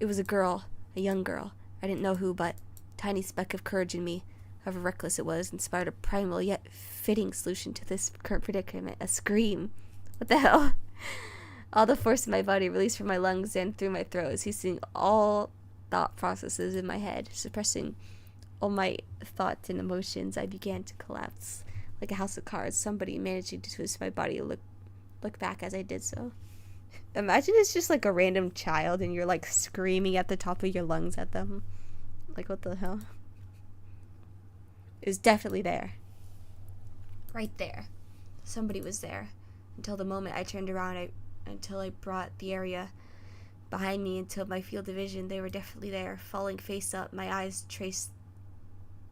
It was a girl. A young girl. I didn't know who, but a tiny speck of courage in me, however reckless it was, inspired a primal yet fitting solution to this current predicament. A scream. What the hell? All the force in my body released from my lungs and through my throat, ceasing all thought processes in my head, suppressing all my thoughts and emotions. I began to collapse like a house of cards, somebody managing to twist my body to look back as I did so. Imagine it's just like a random child and you're like screaming at the top of your lungs at them. Like, what the hell? It was definitely there. Right there. Somebody was there. Until the moment I turned around, until I brought the area behind me into my field of vision, they were definitely there, falling face up. My eyes traced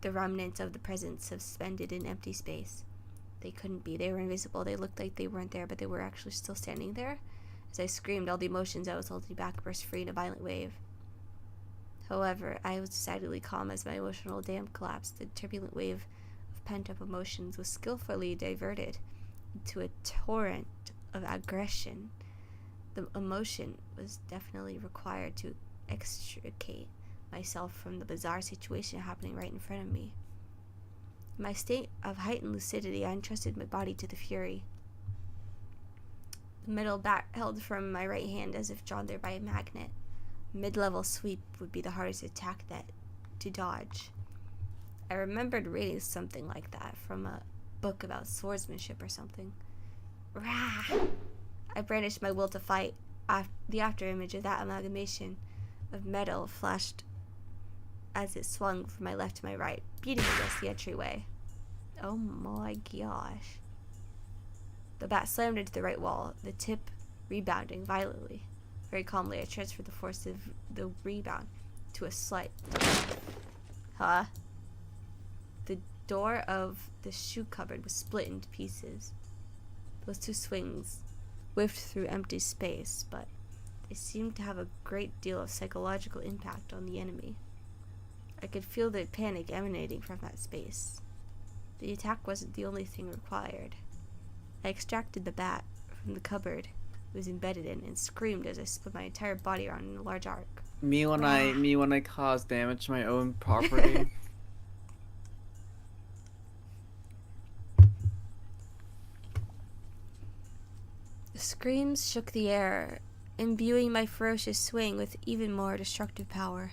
the remnants of the presence suspended in empty space. They couldn't be. They were invisible. They looked like they weren't there, but they were actually still standing there. As I screamed, all the emotions I was holding back burst free in a violent wave. However, I was decidedly calm as my emotional dam collapsed. The turbulent wave of pent-up emotions was skillfully diverted into a torrent of aggression. The emotion was definitely required to extricate myself from the bizarre situation happening right in front of me. In my state of heightened lucidity, I entrusted my body to the fury. The middle bat held from my right hand as if drawn there by a magnet. Mid-level sweep would be the hardest attack to dodge. I remembered reading something like that from a book about swordsmanship or something. Rah! I brandished my will to fight. The afterimage of that amalgamation of metal flashed as it swung from my left to my right, beating against the entryway. Oh my gosh. The bat slammed into the right wall, the tip rebounding violently. Very calmly, I transferred the force of the rebound to a slight. Huh? The door of the shoe cupboard was split into pieces. Those two swings whiffed through empty space, but they seemed to have a great deal of psychological impact on the enemy. I could feel the panic emanating from that space. The attack wasn't the only thing required. I extracted the bat from the cupboard it was embedded in and screamed as I split my entire body around in a large arc. Me when I cause damage to my own property. The screams shook the air, imbuing my ferocious swing with even more destructive power.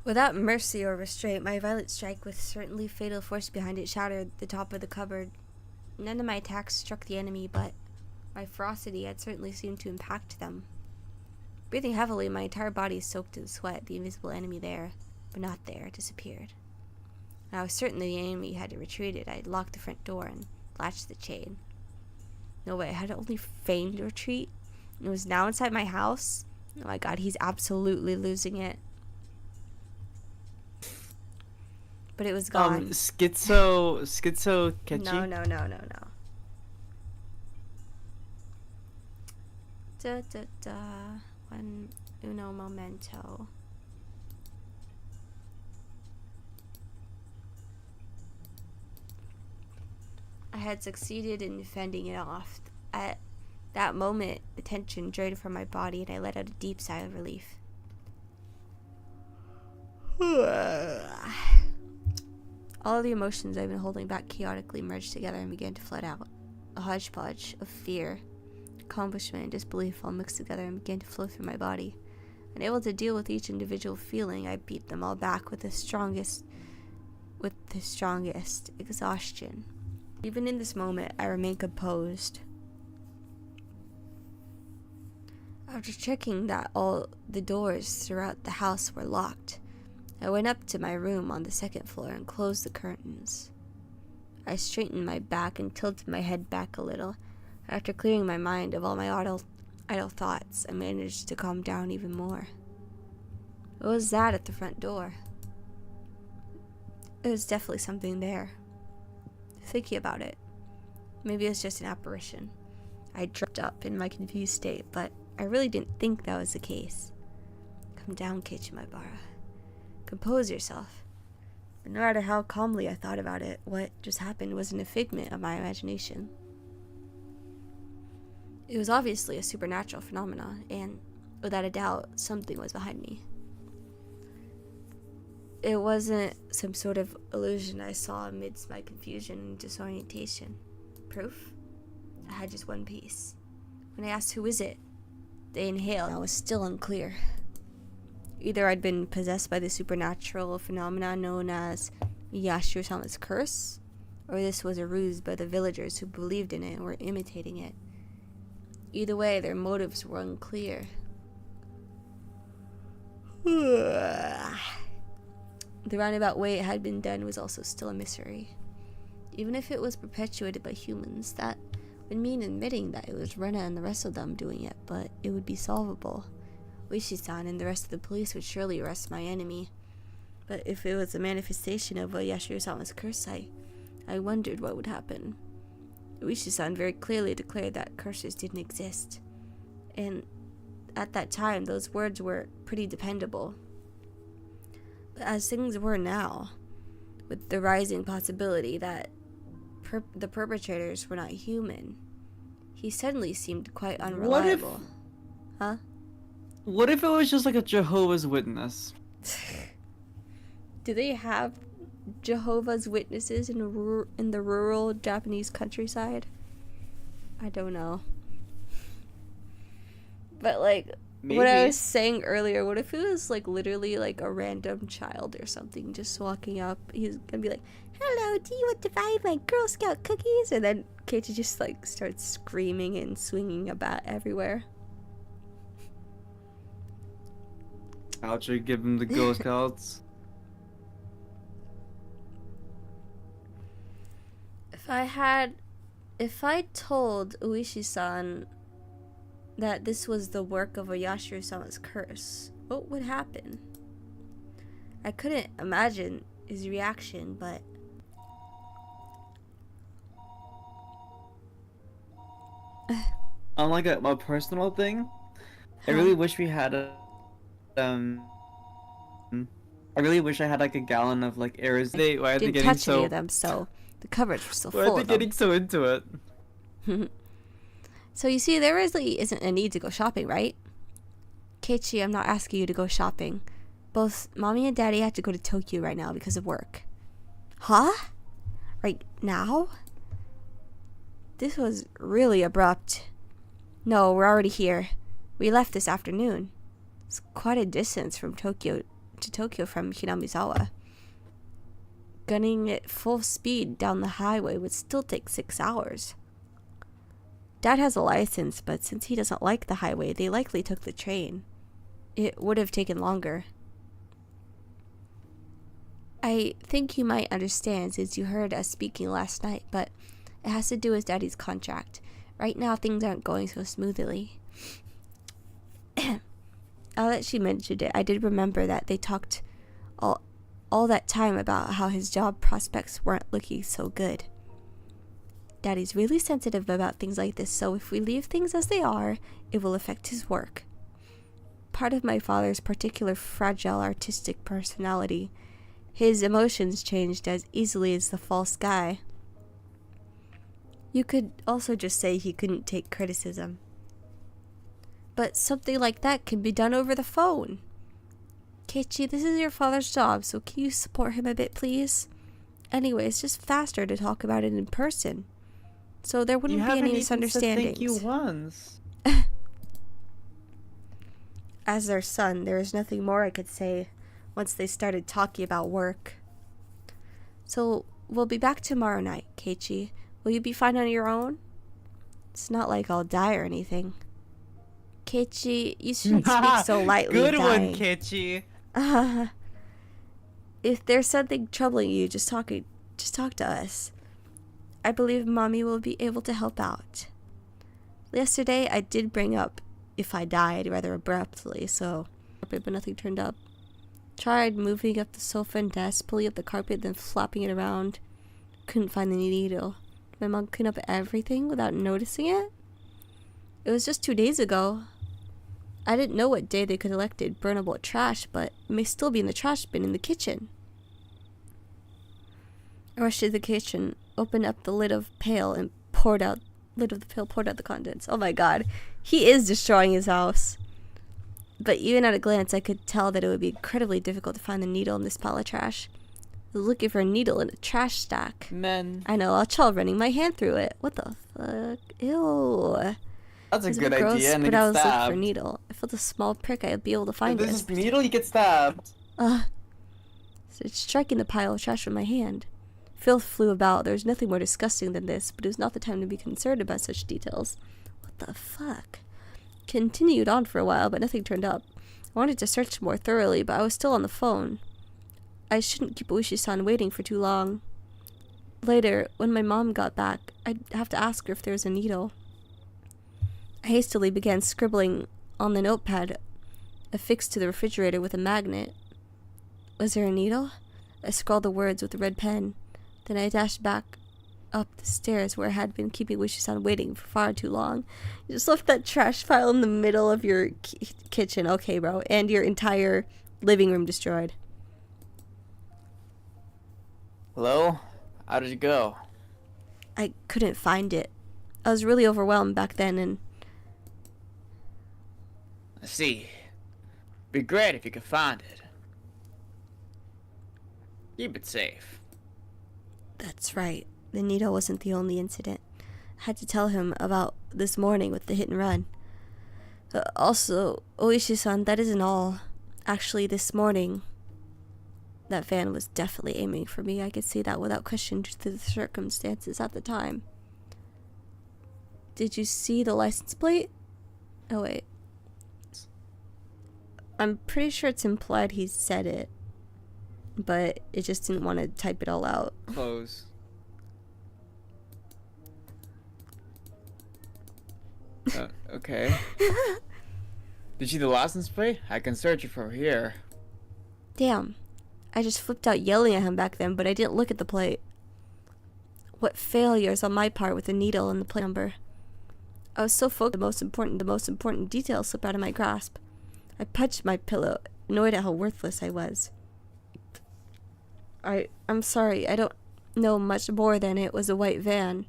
Without mercy or restraint, my violent strike with certainly fatal force behind it shattered the top of the cupboard. None of my attacks struck the enemy, but my ferocity had certainly seemed to impact them. Breathing heavily, my entire body soaked in sweat. The invisible enemy there, but not there, disappeared. And I was certain the enemy had retreated. I had locked the front door and latched the chain. No way, I had only feigned retreat. It was now inside my house. Oh my god, he's absolutely losing it. But it was gone. Schizo catchy. No. Un uno momento. I had succeeded in fending it off. At that moment, the tension drained from my body and I let out a deep sigh of relief. All of the emotions I've been holding back chaotically merged together and began to flood out. A hodgepodge of fear, accomplishment, and disbelief all mixed together and began to flow through my body. Unable to deal with each individual feeling, I beat them all back with the strongest exhaustion. Even in this moment, I remained composed. After checking that all the doors throughout the house were locked, I went up to my room on the second floor and closed the curtains. I straightened my back and tilted my head back a little. After clearing my mind of all my idle thoughts, I managed to calm down even more. What was that at the front door? There was definitely something there. Thinking about it, maybe it was just an apparition. I tripped up in my confused state, but I really didn't think that was the case. Come down, Keiichi Maibara. Compose yourself. But no matter how calmly I thought about it, what just happened wasn't a figment of my imagination. It was obviously a supernatural phenomenon, and without a doubt, something was behind me. It wasn't some sort of illusion I saw amidst my confusion and disorientation. Proof? I had just one piece. When I asked who is it, they inhaled, and I was still unclear. Either I'd been possessed by the supernatural phenomenon known as Yashiro-sama's curse, or this was a ruse by the villagers who believed in it and were imitating it. Either way, their motives were unclear. The roundabout way it had been done was also still a mystery. Even if it was perpetuated by humans, that would mean admitting that it was Rena and the rest of them doing it, but it would be solvable. Uishi-san and the rest of the police would surely arrest my enemy. But if it was a manifestation of a Yashiro-sama's curse, I wondered what would happen. Uishi-san very clearly declared that curses didn't exist. And at that time, those words were pretty dependable. But as things were now, with the rising possibility that the perpetrators were not human, he suddenly seemed quite unreliable. Huh? What if it was just like a Jehovah's Witness? Do they have Jehovah's Witnesses in the rural Japanese countryside? I don't know. But like, Maybe. what I was saying earlier, what if it was like literally like a random child or something just walking up? He's gonna be like, "Hello, do you want to buy my Girl Scout cookies?" And then Keiichi just like starts screaming and swinging a bat everywhere. Oucher, give him the Girl Scouts. If I told Uishi-san that this was the work of a Yashiro-sama's curse, what would happen? I couldn't imagine his reaction, but On like a personal thing, I really wish we had a I really wish I had like a gallon of like Arizona. Why are they didn't getting touch so? any of them, so the cupboards were still Why are full they of them. getting so into it? So you see, there really isn't a need to go shopping, right? Keiichi, I'm not asking you to go shopping. Both Mommy and Daddy have to go to Tokyo right now because of work. Huh? Right now? This was really abrupt. No, we're already here. We left this afternoon. It's quite a distance from Tokyo from Hinamizawa. Gunning at full speed down the highway would still take 6 hours. Dad has a license, but since he doesn't like the highway, they likely took the train. It would have taken longer. I think you might understand since you heard us speaking last night, but it has to do with Daddy's contract. Right now, things aren't going so smoothly. Now that she mentioned it, I did remember that they talked all that time about how his job prospects weren't looking so good. Daddy's really sensitive about things like this, so if we leave things as they are, it will affect his work. Part of my father's particular fragile artistic personality, his emotions changed as easily as the fall sky. You could also just say he couldn't take criticism. But something like that can be done over the phone. Keiichi, this is your father's job, so can you support him a bit, please? Anyway, it's just faster to talk about it in person. So there wouldn't be any misunderstandings. Thank you once. As their son, there is nothing more I could say once they started talking about work. So we'll be back tomorrow night, Keiichi. Will you be fine on your own? It's not like I'll die or anything. Keiichi, you shouldn't speak so lightly. Good of one, dying. Keiichi. If there's something troubling you, just talk to us. I believe Mommy will be able to help out. Yesterday, I did bring up if I died rather abruptly, so but nothing turned up. Tried moving up the sofa and desk, pulling up the carpet, then flopping it around. Couldn't find the needle. My mom cleaned up everything without noticing it? It was just 2 days ago. I didn't know what day they collected burnable trash, but it may still be in the trash bin in the kitchen. I rushed to the kitchen, opened up the lid of the pail, and poured out the contents. Oh my god. He is destroying his house. But even at a glance, I could tell that it would be incredibly difficult to find the needle in this pile of trash. I was looking for a needle in a trash stack. Men. I know, I'll try running my hand through it. What the fuck? Ew. That's a It was good gross, idea, and they but I get was looking for a stabbed. needle. I felt a small prick. I'd be able to find If it. this is needle, you get stabbed. So it's striking the pile of trash with my hand. Filth flew about. There was nothing more disgusting than this, but it was not the time to be concerned about such details. What the fuck? Continued on for a while, but nothing turned up. I wanted to search more thoroughly, but I was still on the phone. I shouldn't keep Uishi-san waiting for too long. Later, when my mom got back, I'd have to ask her if there was a needle. I hastily began scribbling on the notepad affixed to the refrigerator with a magnet. Was there a needle? I scrawled the words with a red pen. Then I dashed back up the stairs where I had been keeping Uishi-san waiting for far too long. You just left that trash pile in the middle of your kitchen. Okay, bro. And your entire living room destroyed. Hello? How did you go? I couldn't find it. I was really overwhelmed back then, and I see. Be great if you could find it. Keep it safe. that's right. The needle wasn't the only incident. I had to tell him about this morning with the hit and run. Also, Oishi-san, that isn't all. Actually, this morning, that van was definitely aiming for me. I could see that without question due to the circumstances at the time. Did you see the license plate? Oh, wait. I'm pretty sure it's implied he said it, but it just didn't want to type it all out. Close. Okay. Did you see the license plate? I can search it from here. Damn. I just flipped out yelling at him back then, but I didn't look at the plate. What failures on my part with the needle and the plate number. I was so focused the most important details slipped out of my grasp. I punched my pillow, annoyed at how worthless I was. I'm sorry, I don't know much more than it was a white van.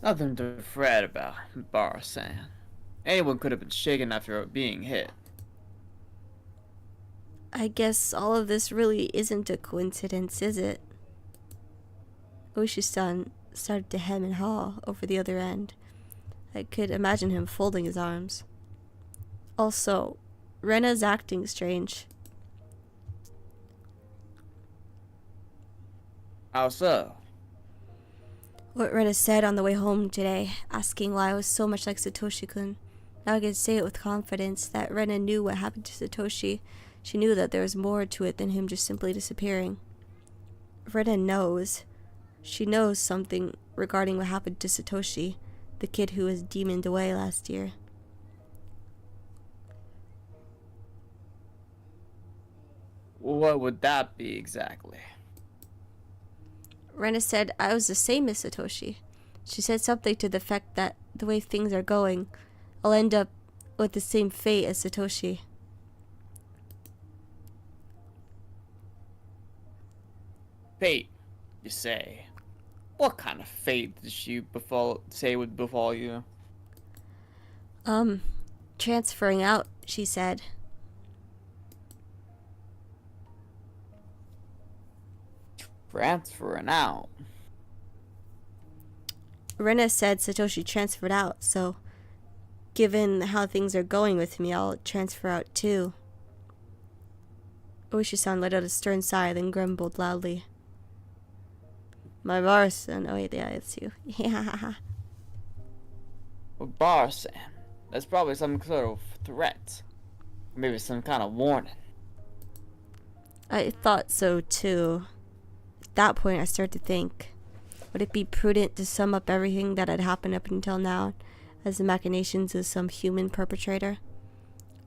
Nothing to fret about, Bar-san. Anyone could have been shaken after being hit. I guess all of this really isn't a coincidence, is it? Oishi-san started to hem and haw over the other end. I could imagine him folding his arms. Also, Rena's acting strange. How so? What Rena said on the way home today, asking why I was so much like Satoshi-kun. Now I can say it with confidence that Rena knew what happened to Satoshi. She knew that there was more to it than him just simply disappearing. Rena knows. She knows something regarding what happened to Satoshi, the kid who was demoned away last year. What would that be exactly? Rena said I was the same as Satoshi. She said something to the effect that the way things are going, I'll end up with the same fate as Satoshi. Fate, you say? What kind of fate did she say would befall you? Transferring out, she said. Transferring out? Rena said Satoshi transferred out, so given how things are going with me, I'll transfer out too. Oishi-san let out a stern sigh, then grumbled loudly. My Bar-san. Oh, yeah, it's you. Yeah. Well, Bar-san, that's probably some sort of threat. Maybe some kind of warning. I thought so too. At that point, I started to think, would it be prudent to sum up everything that had happened up until now as the machinations of some human perpetrator.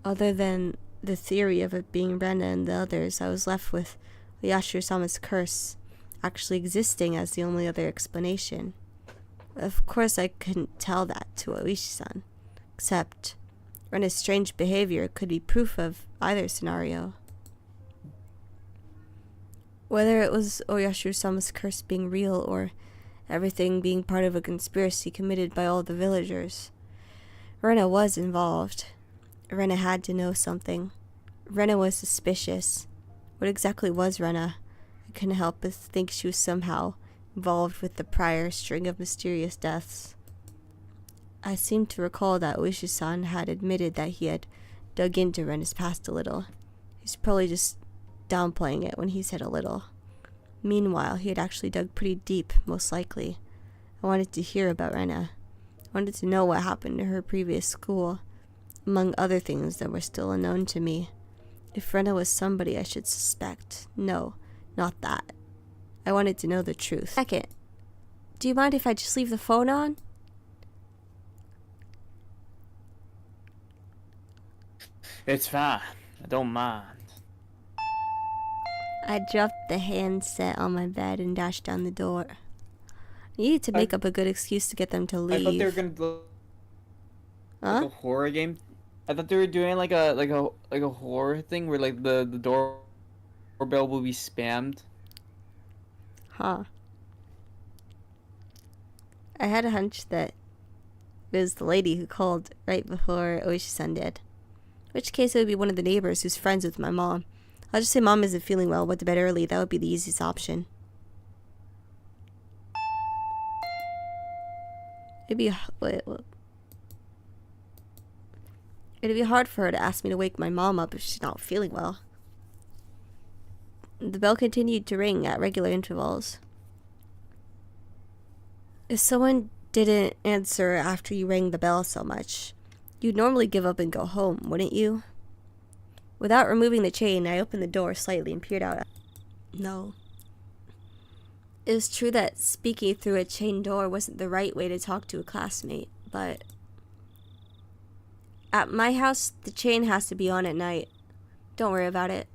Other than the theory of it being Rena and the others, I was left with Oyashiro-sama's curse actually existing as the only other explanation. Of course, I couldn't tell that to Oishi-san, except Rena's strange behavior could be proof of either scenario. Whether it was Oyashiro-sama's curse being real or everything being part of a conspiracy committed by all the villagers, Rena was involved. Rena had to know something. Rena was suspicious. What exactly was Rena? I couldn't help but think she was somehow involved with the prior string of mysterious deaths. I seem to recall that Oishi-san had admitted that he had dug into Rena's past a little. He's probably just downplaying it when he said a little. Meanwhile, he had actually dug pretty deep, most likely. I wanted to hear about Rena. I wanted to know what happened to her previous school, among other things that were still unknown to me. If Rena was somebody I should suspect. No, not that. I wanted to know the truth. Second, do you mind if I just leave the phone on? It's fine. I don't mind. I dropped the handset on my bed and dashed down the door. I needed to make up a good excuse to get them to leave. I thought they were gonna do like Huh? a horror game. I thought they were doing like a horror thing where like the doorbell will be spammed. Huh. I had a hunch that it was the lady who called right before Oishi-san did. In which case it would be one of the neighbors who's friends with my mom. I'll just say Mom isn't feeling well, went to bed early. That would be the easiest option. It'd be hard for her to ask me to wake my mom up if she's not feeling well. The bell continued to ring at regular intervals. If someone didn't answer after you rang the bell so much, you'd normally give up and go home, wouldn't you? Without removing the chain, I opened the door slightly and peered out. No. It was true that speaking through a chain door wasn't the right way to talk to a classmate, but at my house, the chain has to be on at night. Don't worry about it.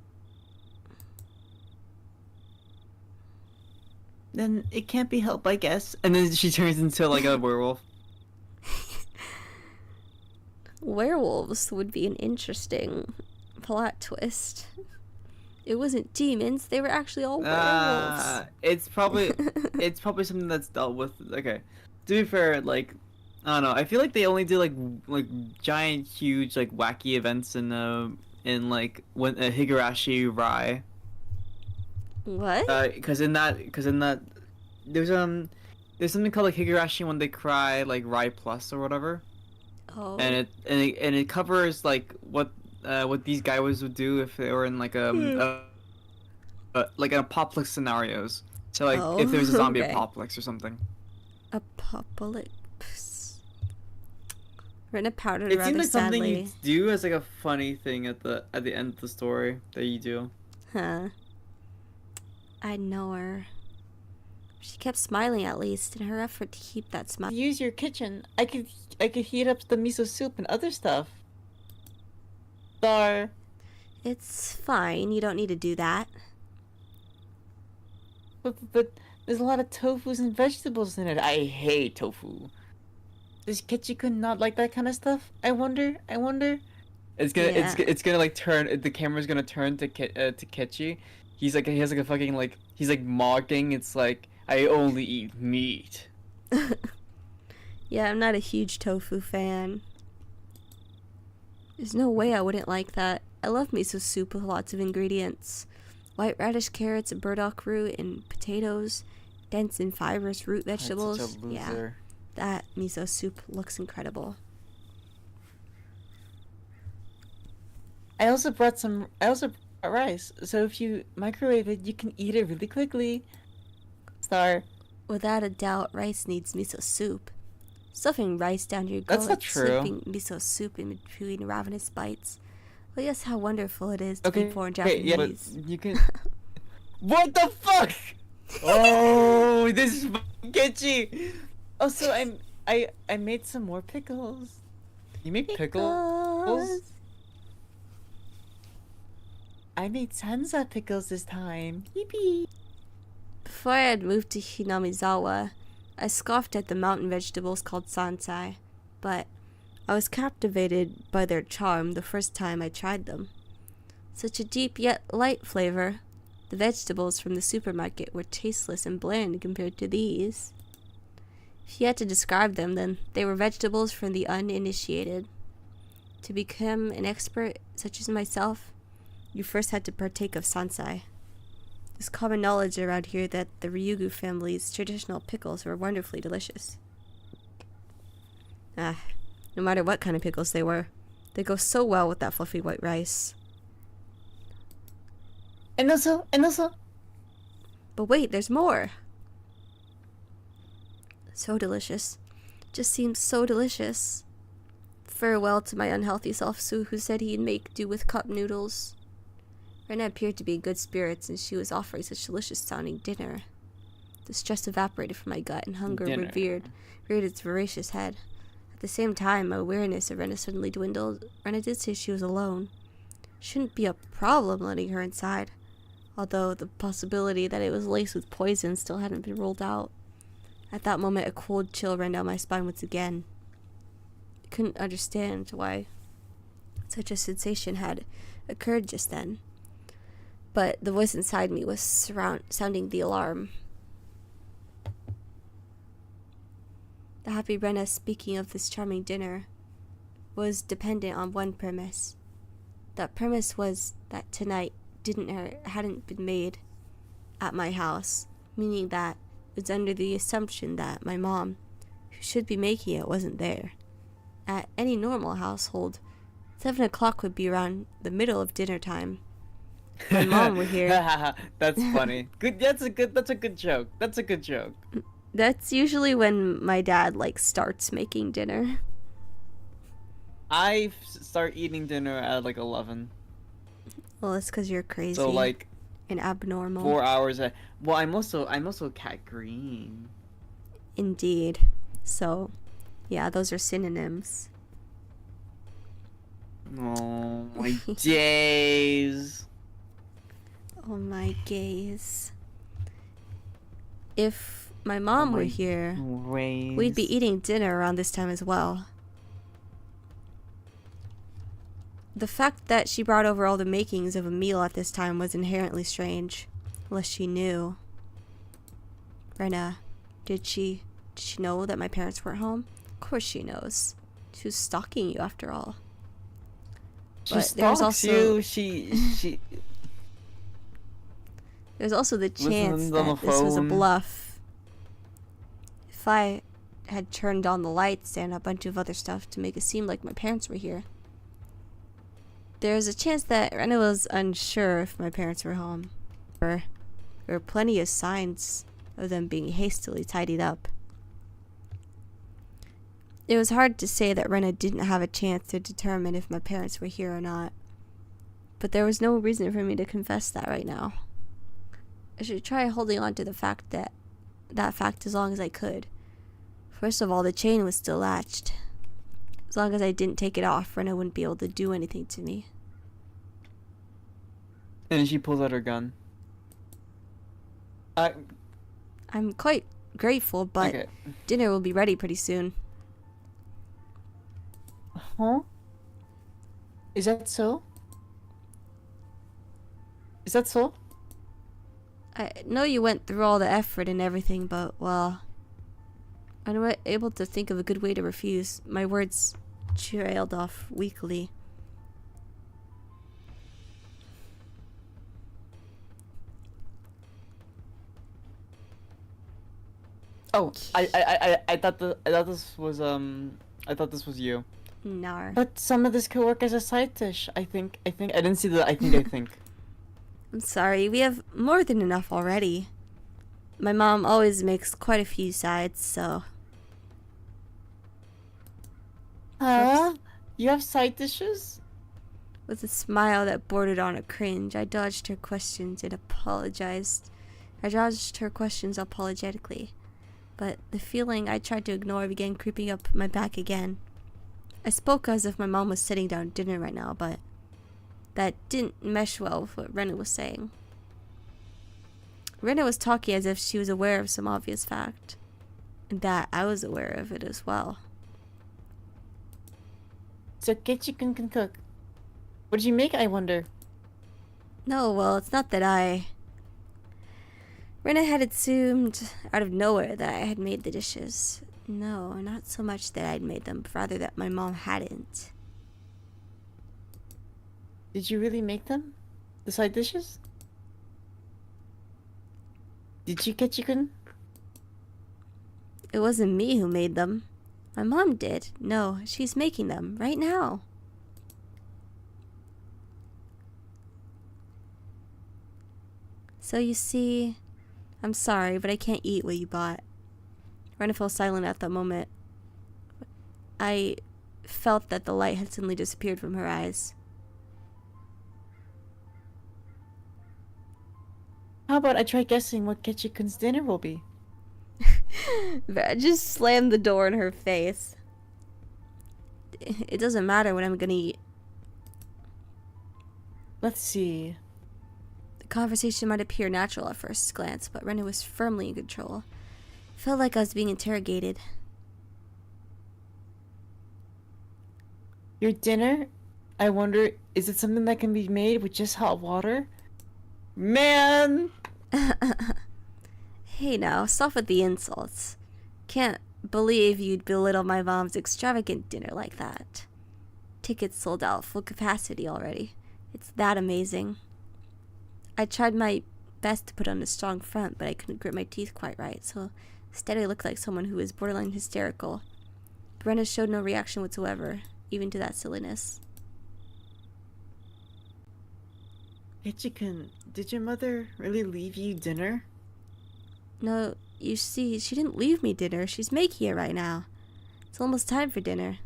Then it can't be helped, I guess. And then she turns into like a werewolf. Werewolves would be an interesting plot twist. It wasn't demons, they were actually all werewolves. It's probably something that's dealt with. Okay, to be fair, like I don't know. I feel like they only do like giant, huge, like wacky events in like when Higurashi Rai. What? Because in that there's something called like Higurashi When They Cry, like Rai Plus or whatever. Oh. And it covers like what these guys would do if they were in like like an apocalypse scenarios. So like if there was a zombie okay. apocalypse or something. Apocalypse. Written powdered It rather seems like something sadly. you do as like a funny thing at the end of the story that you do. Huh. I know her. She kept smiling at least in her effort to keep that smile. Use your kitchen. I could heat up the miso soup and other stuff. Star. It's fine, you don't need to do that. But there's a lot of tofus and vegetables in it. I hate tofu. Does Ketchi-kun not like that kind of stuff? I wonder. It's gonna Yeah. it's gonna like turn, the camera's gonna turn to Ketchy. He has like a fucking like he's like mocking. It's like, I only eat meat. Yeah, I'm not a huge tofu fan. There's no way I wouldn't like that. I love miso soup with lots of ingredients. White radish, carrots, burdock root, and potatoes. Dense and fibrous root vegetables. That's such a Yeah, loser. that miso soup looks incredible. I also brought rice. So if you microwave it, you can eat it really quickly. Star. Without a doubt, rice needs miso soup. Stuffing rice down your That's gullet, not true. slipping miso soup in between ravenous bites. Well, yes, how wonderful it is to Okay, be born okay, yeah, but Japanese. you can. What the fuck? Oh, this is fucking Ketchy. Also, I made some more pickles. You make pickles? I made Sansa pickles this time. Yippee! Before I had moved to Hinamizawa, I scoffed at the mountain vegetables called sansai, but I was captivated by their charm the first time I tried them. Such a deep yet light flavor. The vegetables from the supermarket were tasteless and bland compared to these. If you had to describe them, then they were vegetables for the uninitiated. To become an expert such as myself, you first had to partake of sansai. There's common knowledge around here that the Ryugu family's traditional pickles were wonderfully delicious. No matter what kind of pickles they were, they go so well with that fluffy white rice. And also. But wait, there's more! So delicious. Just seems so delicious. Farewell to my unhealthy self, Sue, who said he'd make do with cup noodles. Rena appeared to be in good spirits, and she was offering such delicious-sounding dinner. The stress evaporated from my gut, and hunger reared its voracious head. At the same time, my awareness of Rena suddenly dwindled. Rena did say she was alone. Shouldn't be a problem letting her inside, although the possibility that it was laced with poison still hadn't been ruled out. At that moment, a cold chill ran down my spine once again. I couldn't understand why such a sensation had occurred just then, but the voice inside me was sounding the alarm. The happy Rena, speaking of this charming dinner, was dependent on one premise. That premise was that tonight hadn't been made at my house, meaning that it was under the assumption that my mom, who should be making it, wasn't there. At any normal household, 7 o'clock would be around the middle of dinner time. My mom were here. That's funny. Good. That's a good joke. That's a good joke. That's usually when my dad starts making dinner. I start eating dinner at 11. Well, it's because you're crazy. So and abnormal. 4 hours. Well, I'm also cat green. Indeed. So, yeah, those are synonyms. Oh my days. Oh my gaze. If my mom were here, we'd be eating dinner around this time as well. The fact that she brought over all the makings of a meal at this time was inherently strange, unless she knew. Rena, did she know that my parents weren't home? Of course she knows. She was stalking you after all. She stalks you. She. There's also the chance Listens on that the this was a phone. bluff. If I had turned on the lights and a bunch of other stuff to make it seem like my parents were here, there's a chance that Rena was unsure if my parents were home. There were plenty of signs of them being hastily tidied up. It was hard to say that Rena didn't have a chance to determine if my parents were here or not, but there was no reason for me to confess that right now. I should try holding on to the fact as long as I could. First of all, the chain was still latched. As long as I didn't take it off, Rena wouldn't be able to do anything to me. And she pulls out her gun. I'm quite grateful, but Okay. dinner will be ready pretty soon. Huh? Is that so? Is that so? I know you went through all the effort and everything, but, well, I'm not able to think of a good way to refuse. My words trailed off weakly. Oh, I thought this was you. Nar. But some of this could work as a side dish. I think. I didn't see the. I think. I'm sorry, we have more than enough already. My mom always makes quite a few sides, so... Huh? You have side dishes? With a smile that bordered on a cringe, I dodged her questions and apologized. I dodged her questions apologetically. but the feeling I tried to ignore began creeping up my back again. I spoke as if my mom was sitting down at dinner right now, but that didn't mesh well with what Rena was saying. Rena was talking as if she was aware of some obvious fact, and that I was aware of it as well. So Ketchikun can cook. What did you make, I wonder? No, well, it's not that Rena had assumed out of nowhere that I had made the dishes. No, not so much that I'd made them, but rather that my mom hadn't. Did you really make them? The side dishes? Did you, Ketchikun? It wasn't me who made them. My mom did. No, she's making them right now. So you see, I'm sorry, but I can't eat what you bought. Rena fell silent at that moment. I felt that the light had suddenly disappeared from her eyes. How about I try guessing what Ketchikun's dinner will be? I just slammed the door in her face. It doesn't matter what I'm gonna eat. Let's see. The conversation might appear natural at first glance, but Rena was firmly in control. It felt like I was being interrogated. Your dinner? I wonder, is it something that can be made with just hot water? Man! Hey now, stop with the insults. Can't believe you'd belittle my mom's extravagant dinner like that. Tickets sold out full capacity already. It's that amazing. I tried my best to put on a strong front, but I couldn't grit my teeth quite right, so instead I looked like someone who was borderline hysterical. Brenda showed no reaction whatsoever, even to that silliness. Ketchikun, did your mother really leave you dinner? No, you see, she didn't leave me dinner. She's making it right now. It's almost time for dinner.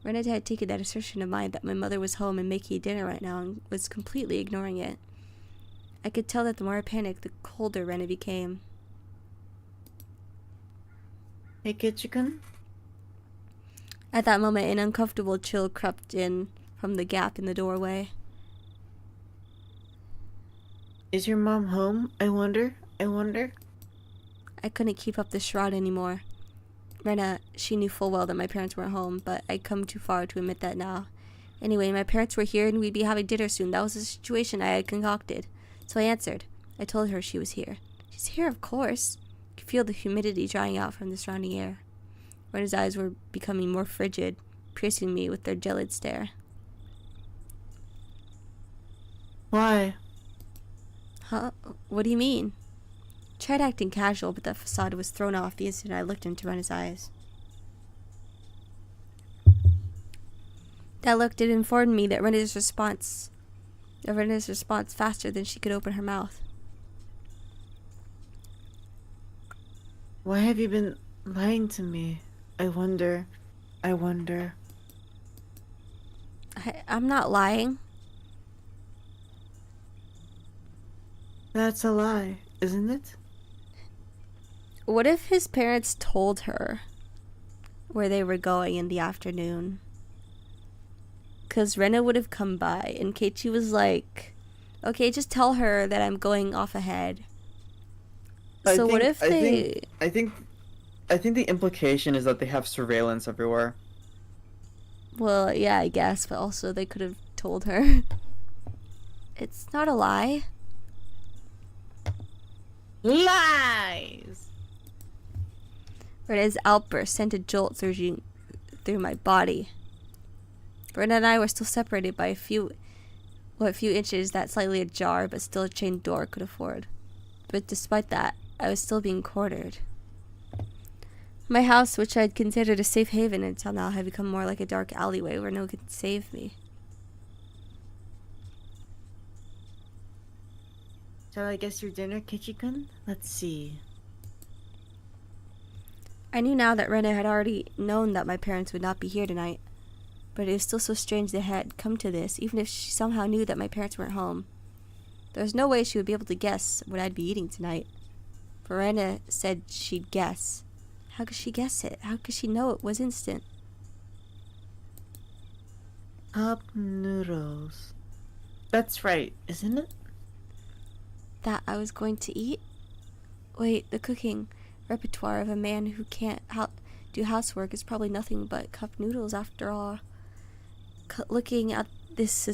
Renata had taken that assertion of mine that my mother was home and making dinner right now and was completely ignoring it. I could tell that the more I panicked, the colder Rena became. Hey, Ketchikun? At that moment, an uncomfortable chill crept in from the gap in the doorway. Is your mom home? I wonder. I couldn't keep up the charade anymore. Rena, she knew full well that my parents weren't home, but I'd come too far to admit that now. Anyway, my parents were here and we'd be having dinner soon. That was the situation I had concocted. So I answered. I told her she was here. She's here, of course. I could feel the humidity drying out from the surrounding air. Rena's eyes were becoming more frigid, piercing me with their gelid stare. Why? Huh? What do you mean? I tried acting casual, but that facade was thrown off the instant I looked into Rena's eyes. That look did inform me that Rena's response faster than she could open her mouth. Why have you been lying to me? I wonder. I'm not lying. That's a lie, isn't it? What if his parents told her where they were going in the afternoon? Because Rena would have come by and Keiichi was like, okay, just tell her that I'm going off ahead. I So what think- if they... I think the implication is that they have surveillance everywhere. Well, yeah, I guess, but also they could have told her. It's not a lie. Lies! Rena's outburst sent a jolt surging through my body. Rena and I were still separated by a few inches that slightly ajar, but still a chained door could afford. But despite that, I was still being cornered. My house, which I'd considered a safe haven until now, had become more like a dark alleyway where no one could save me. Shall I guess your dinner, Ketchikun? Let's see. I knew now that Rena had already known that my parents would not be here tonight, but it was still so strange they had come to this, even if she somehow knew that my parents weren't home. There was no way she would be able to guess what I'd be eating tonight. Rena said she'd guess. How could she guess it? How could she know it was instant? Cup noodles. That's right, isn't it? That I was going to eat? Wait, the cooking repertoire of a man who can't do housework is probably nothing but cup noodles after all. Looking at this,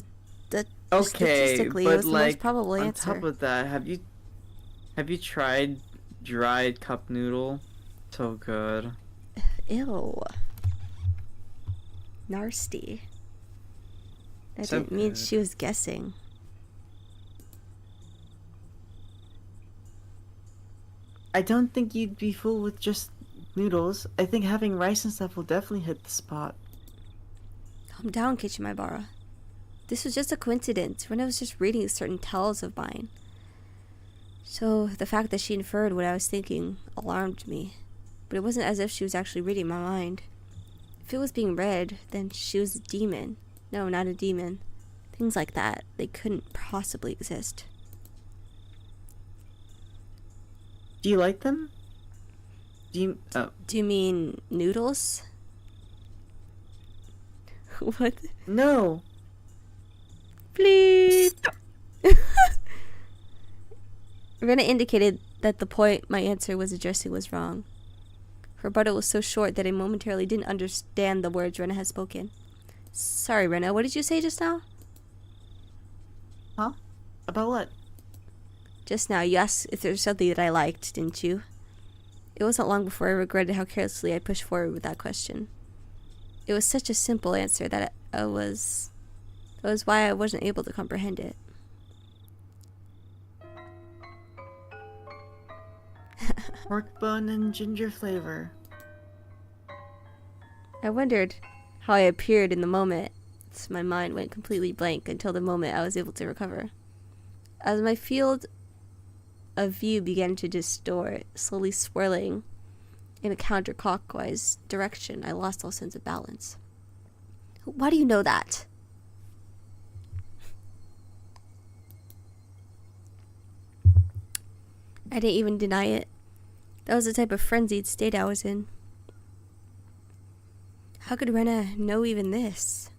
Okay, statistically, it but was the like most probable on answer. top of that, have you tried dried cup noodle? So good. Ew. Nasty. That So didn't mean good. she was guessing. I don't think you'd be fooled with just noodles. I think having rice and stuff will definitely hit the spot. Calm down, Kichimabara. This was just a coincidence. Rena was just reading certain tells of mine. So the fact that she inferred what I was thinking alarmed me. But it wasn't as if she was actually reading my mind. If it was being read, then she was a demon. No, not a demon. Things like that. They couldn't possibly exist. Do you like them? Do you... Oh. Do you mean noodles? What? No! Please! Rena indicated that the point my answer was addressing was wrong. Her rebuttal was so short that I momentarily didn't understand the words Rena had spoken. Sorry, Rena, what did you say just now? Huh? About what? Just now, you asked if there was something that I liked, didn't you? It wasn't long before I regretted how carelessly I pushed forward with that question. It was such a simple answer that that was why I wasn't able to comprehend it. Pork bone and ginger flavor. I wondered how I appeared in the moment. My mind went completely blank until the moment I was able to recover. As my field of view began to distort, slowly swirling in a counterclockwise direction, I lost all sense of balance. Why do you know that? I didn't even deny it. That was the type of frenzied state I was in. How could Rena know even this?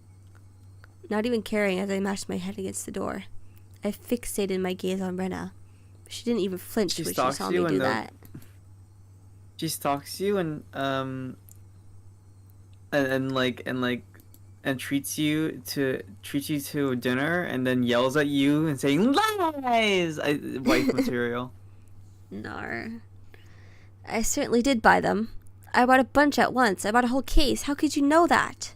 Not even caring as I mashed my head against the door, I fixated my gaze on Rena. She didn't even flinch when she saw me do that. She stalks you and treats you to dinner and then yells at you and saying lies. Wife material. Nar. I certainly did buy them. I bought a bunch at once. I bought a whole case. How could you know that?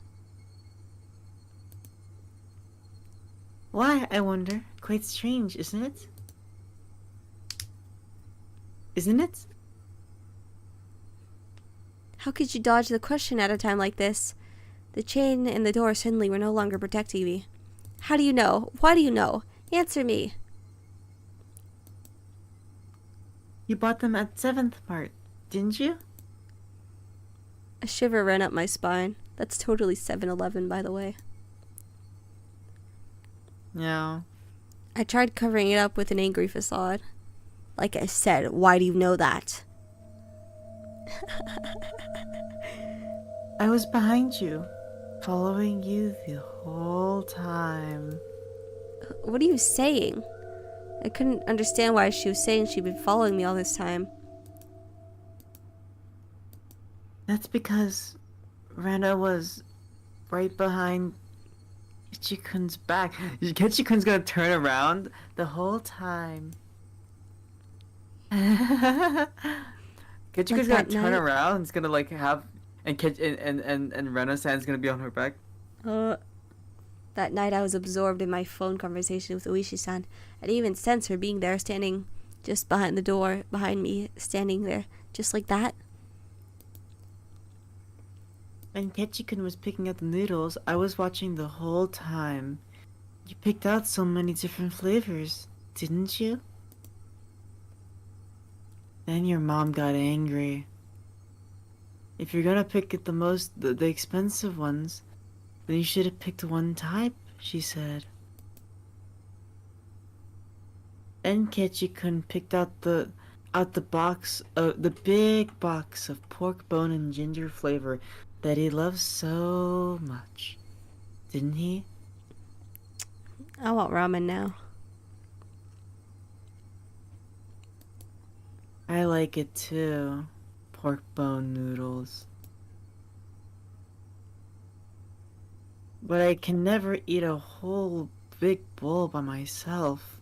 Why, I wonder? Quite strange, isn't it? Isn't it? How could you dodge the question at a time like this? The chain and the door suddenly were no longer protecting me. How do you know? Why do you know? Answer me. You bought them at 7th Mart, didn't you? A shiver ran up my spine. That's totally 7-Eleven, by the way. Yeah. I tried covering it up with an angry facade. Like I said, why do you know that? I was behind you, following you the whole time. What are you saying? I couldn't understand why she was saying she'd been following me all this time. That's because Rena was right behind Ketchikun's back. Ketchikun's gonna turn around. the whole time. Ketchikun's Like gonna that turn night? around. It's gonna like have and Rena-san's gonna be on her back. That night I was absorbed in my phone conversation with Oishi-san. I didn't even sense her being there, standing just behind the door, behind me, standing there, just like that. When Ketchikun was picking out the noodles, I was watching the whole time. You picked out so many different flavors, didn't you? Then your mom got angry. If you're gonna pick at the expensive ones, then you should have picked one type, she said. Then Ketchikun picked out the out the big box of pork bone and ginger flavor that he loves so much. Didn't he? I want ramen now. I like it too. Pork bone noodles. But I can never eat a whole big bowl by myself.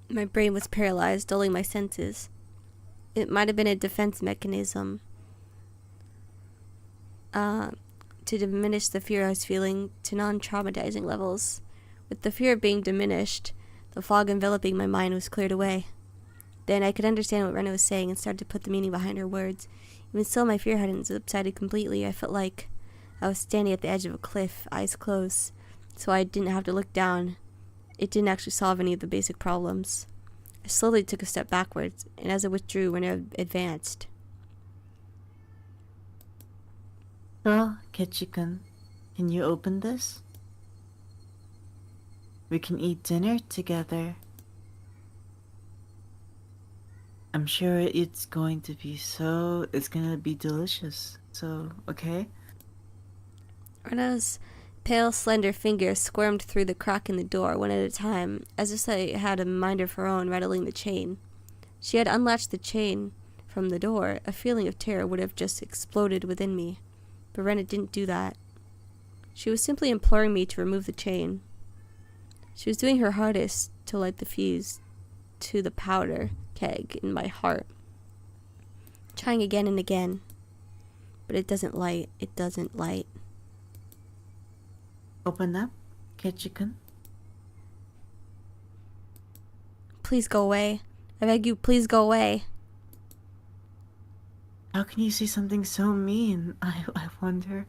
My brain was paralyzed, dulling my senses. It might have been a defense mechanism. To diminish the fear I was feeling to non-traumatizing levels. With the fear being diminished, the fog enveloping my mind was cleared away. Then I could understand what Rena was saying and started to put the meaning behind her words. Even still, my fear hadn't subsided completely. I felt like I was standing at the edge of a cliff, eyes closed, so I didn't have to look down. It didn't actually solve any of the basic problems. I slowly took a step backwards, and as I withdrew, Rena advanced. Girl, Ketchikan, can you open this? We can eat dinner together. I'm sure it's going to be delicious. So, okay? Rena's pale, slender fingers squirmed through the crack in the door, one at a time, as if they had a mind of her own, rattling the chain. She had unlatched the chain from the door. A feeling of terror would have just exploded within me. But Rena didn't do that. She was simply imploring me to remove the chain. She was doing her hardest to light the fuse to the powder keg in my heart. Trying again and again. But it doesn't light. It doesn't light. Open up, Ketchikan. Please go away. I beg you, please go away. How can you say something so mean? I wonder.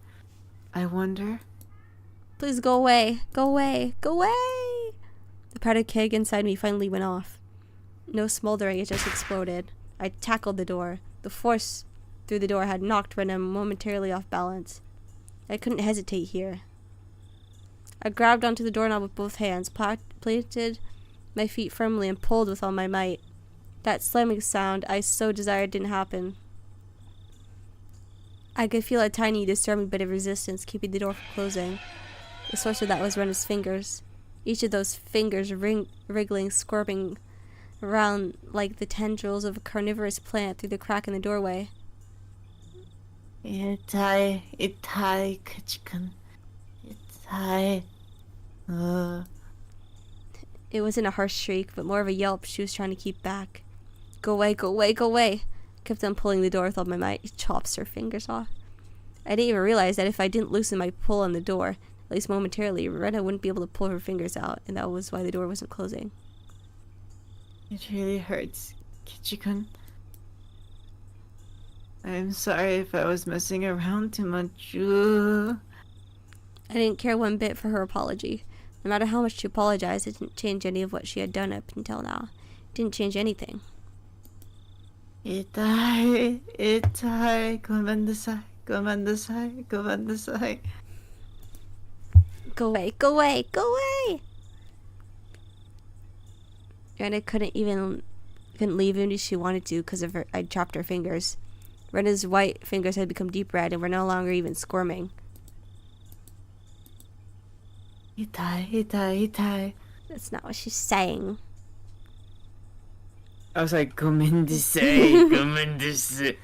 Please go away. Go away. Go away. The powder keg inside me finally went off. No smoldering, it just exploded. I tackled the door. The force through the door had knocked Rena momentarily off balance. I couldn't hesitate here. I grabbed onto the doorknob with both hands, planted my feet firmly, and pulled with all my might. That slamming sound I so desired didn't happen. I could feel a tiny, disturbing bit of resistance keeping the door from closing. The source of that was Rena's fingers. Each of those fingers wriggling, squirming around like the tendrils of a carnivorous plant through the crack in the doorway. Itai, Ketchikan. Itai. It wasn't a harsh shriek, but more of a yelp she was trying to keep back. Go away, go away, go away. I kept on pulling the door with all my might. It chops her fingers off. I didn't even realize that if I didn't loosen my pull on the door, at least momentarily, Rena wouldn't be able to pull her fingers out, and that was why the door wasn't closing. It really hurts, Ketchikan. I'm sorry if I was messing around too much. I didn't care one bit for her apology. No matter how much she apologized, it didn't change any of what she had done up until now. It didn't change anything. Itai, gomendasai. Go away, go away, go away! Rena couldn't leave even if she wanted to because of I'd chopped her fingers. Rena's white fingers had become deep red and were no longer even squirming. Itai. That's not what she's saying. I was like, gomendasai.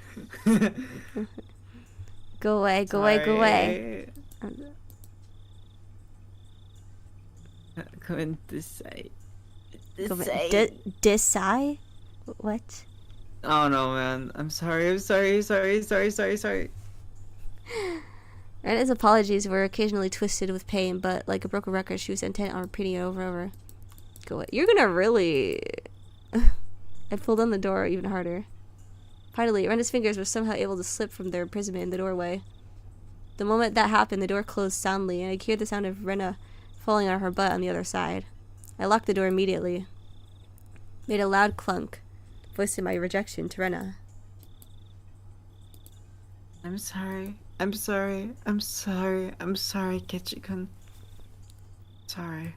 Go away, go away, go away. Gomendasai. Decide? What? Oh no, man. I'm sorry. Rena's apologies were occasionally twisted with pain, but like a broken record, she was intent on repeating it over and over. Go away. You're gonna really... I pulled on the door even harder. Finally, Rena's fingers were somehow able to slip from their imprisonment in the doorway. The moment that happened, the door closed soundly, and I could hear the sound of Rena falling on her butt on the other side. I locked the door immediately. Made a loud clunk, voicing my rejection to Rena. I'm sorry, Ketchikan. Sorry.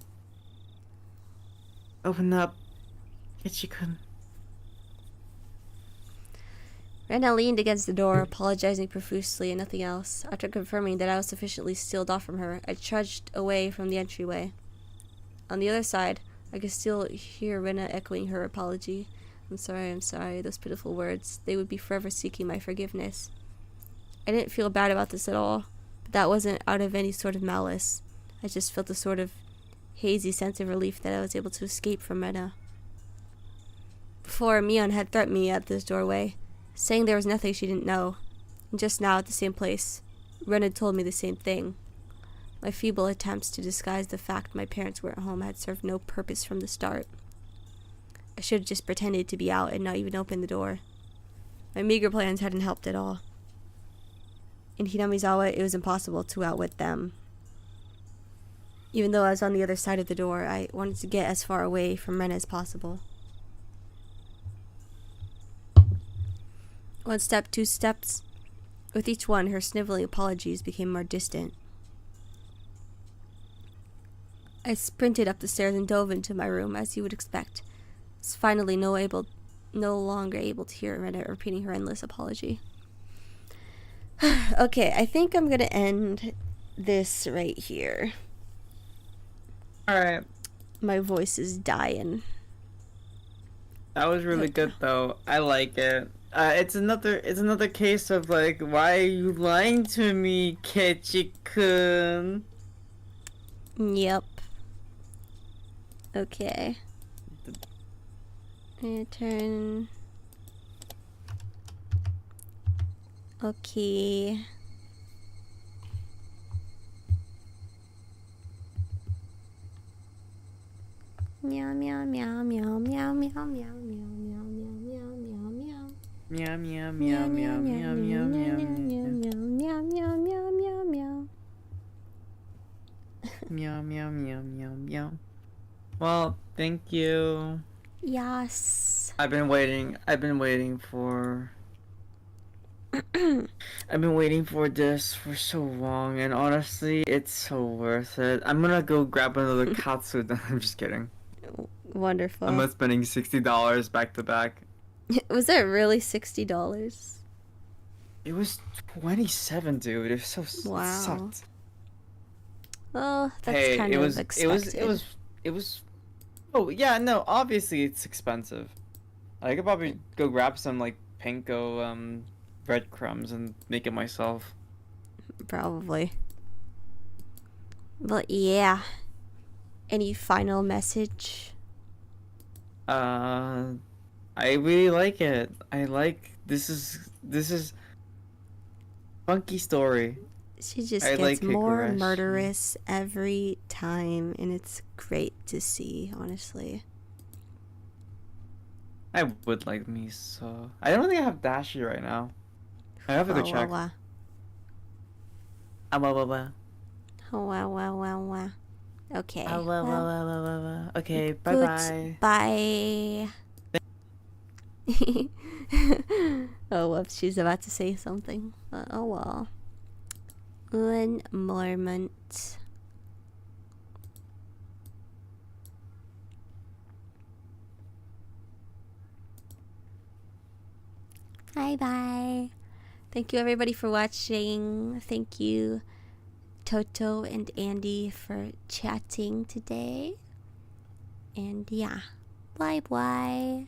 Open up, Ketchikan. Rena leaned against the door, apologizing profusely and nothing else. After confirming that I was sufficiently sealed off from her, I trudged away from the entryway. On the other side, I could still hear Rena echoing her apology. I'm sorry, those pitiful words. They would be forever seeking my forgiveness. I didn't feel bad about this at all, but that wasn't out of any sort of malice. I just felt a sort of hazy sense of relief that I was able to escape from Rena. Before, Mion had threatened me at this doorway, saying there was nothing she didn't know. And just now, at the same place, Rena told me the same thing. My feeble attempts to disguise the fact my parents weren't home had served no purpose from the start. I should have just pretended to be out and not even opened the door. My meager plans hadn't helped at all. In Hinamizawa, it was impossible to outwit them. Even though I was on the other side of the door, I wanted to get as far away from Rena as possible. 1 step, 2 steps. With each one, her sniveling apologies became more distant. I sprinted up the stairs and dove into my room, as you would expect. I was finally no longer able to hear Rena repeating her endless apology. Okay, I think I'm gonna end this right here. Alright. My voice is dying. That was really good though. I like it. It's another case of like, why are you lying to me, Kechi-kun? Yep. Okay. My turn. Okay. Meow meow meow meow meow meow meow meow meow meow meow meow. Meow meow meow meow meow meow meow Meow meow meow meow meow. meow meow meow meow meow. Well, thank you. Yes. I've been waiting for I've been waiting for this for so long, and honestly, it's so worth it. I'm gonna go grab another katsu. I'm just kidding. Wonderful. I'm not spending $60 back to back. Was it really $60? It was 27, dude. It was so Wow. it sucked. Well, that's Hey, kind it of was expected. it was. Oh yeah, no. Obviously, it's expensive. I could probably go grab some like panko breadcrumbs and make it myself. Probably. But yeah. Any final message? I really like it. I like this is funky story. She just I gets like more Higurashi. murderous every time, and it's great to see, honestly. I would like miso. I don't think I have dashi right now. I have to go check. Wah, Wah. wah, wah, wah, wah. Okay. Wah. Okay, bye Good. bye. Bye. Oh, whoops, she's about to say something. Oh well. One moment. Bye bye. Thank you everybody for watching. Thank you Toto and Andy for chatting today. And yeah, bye bye.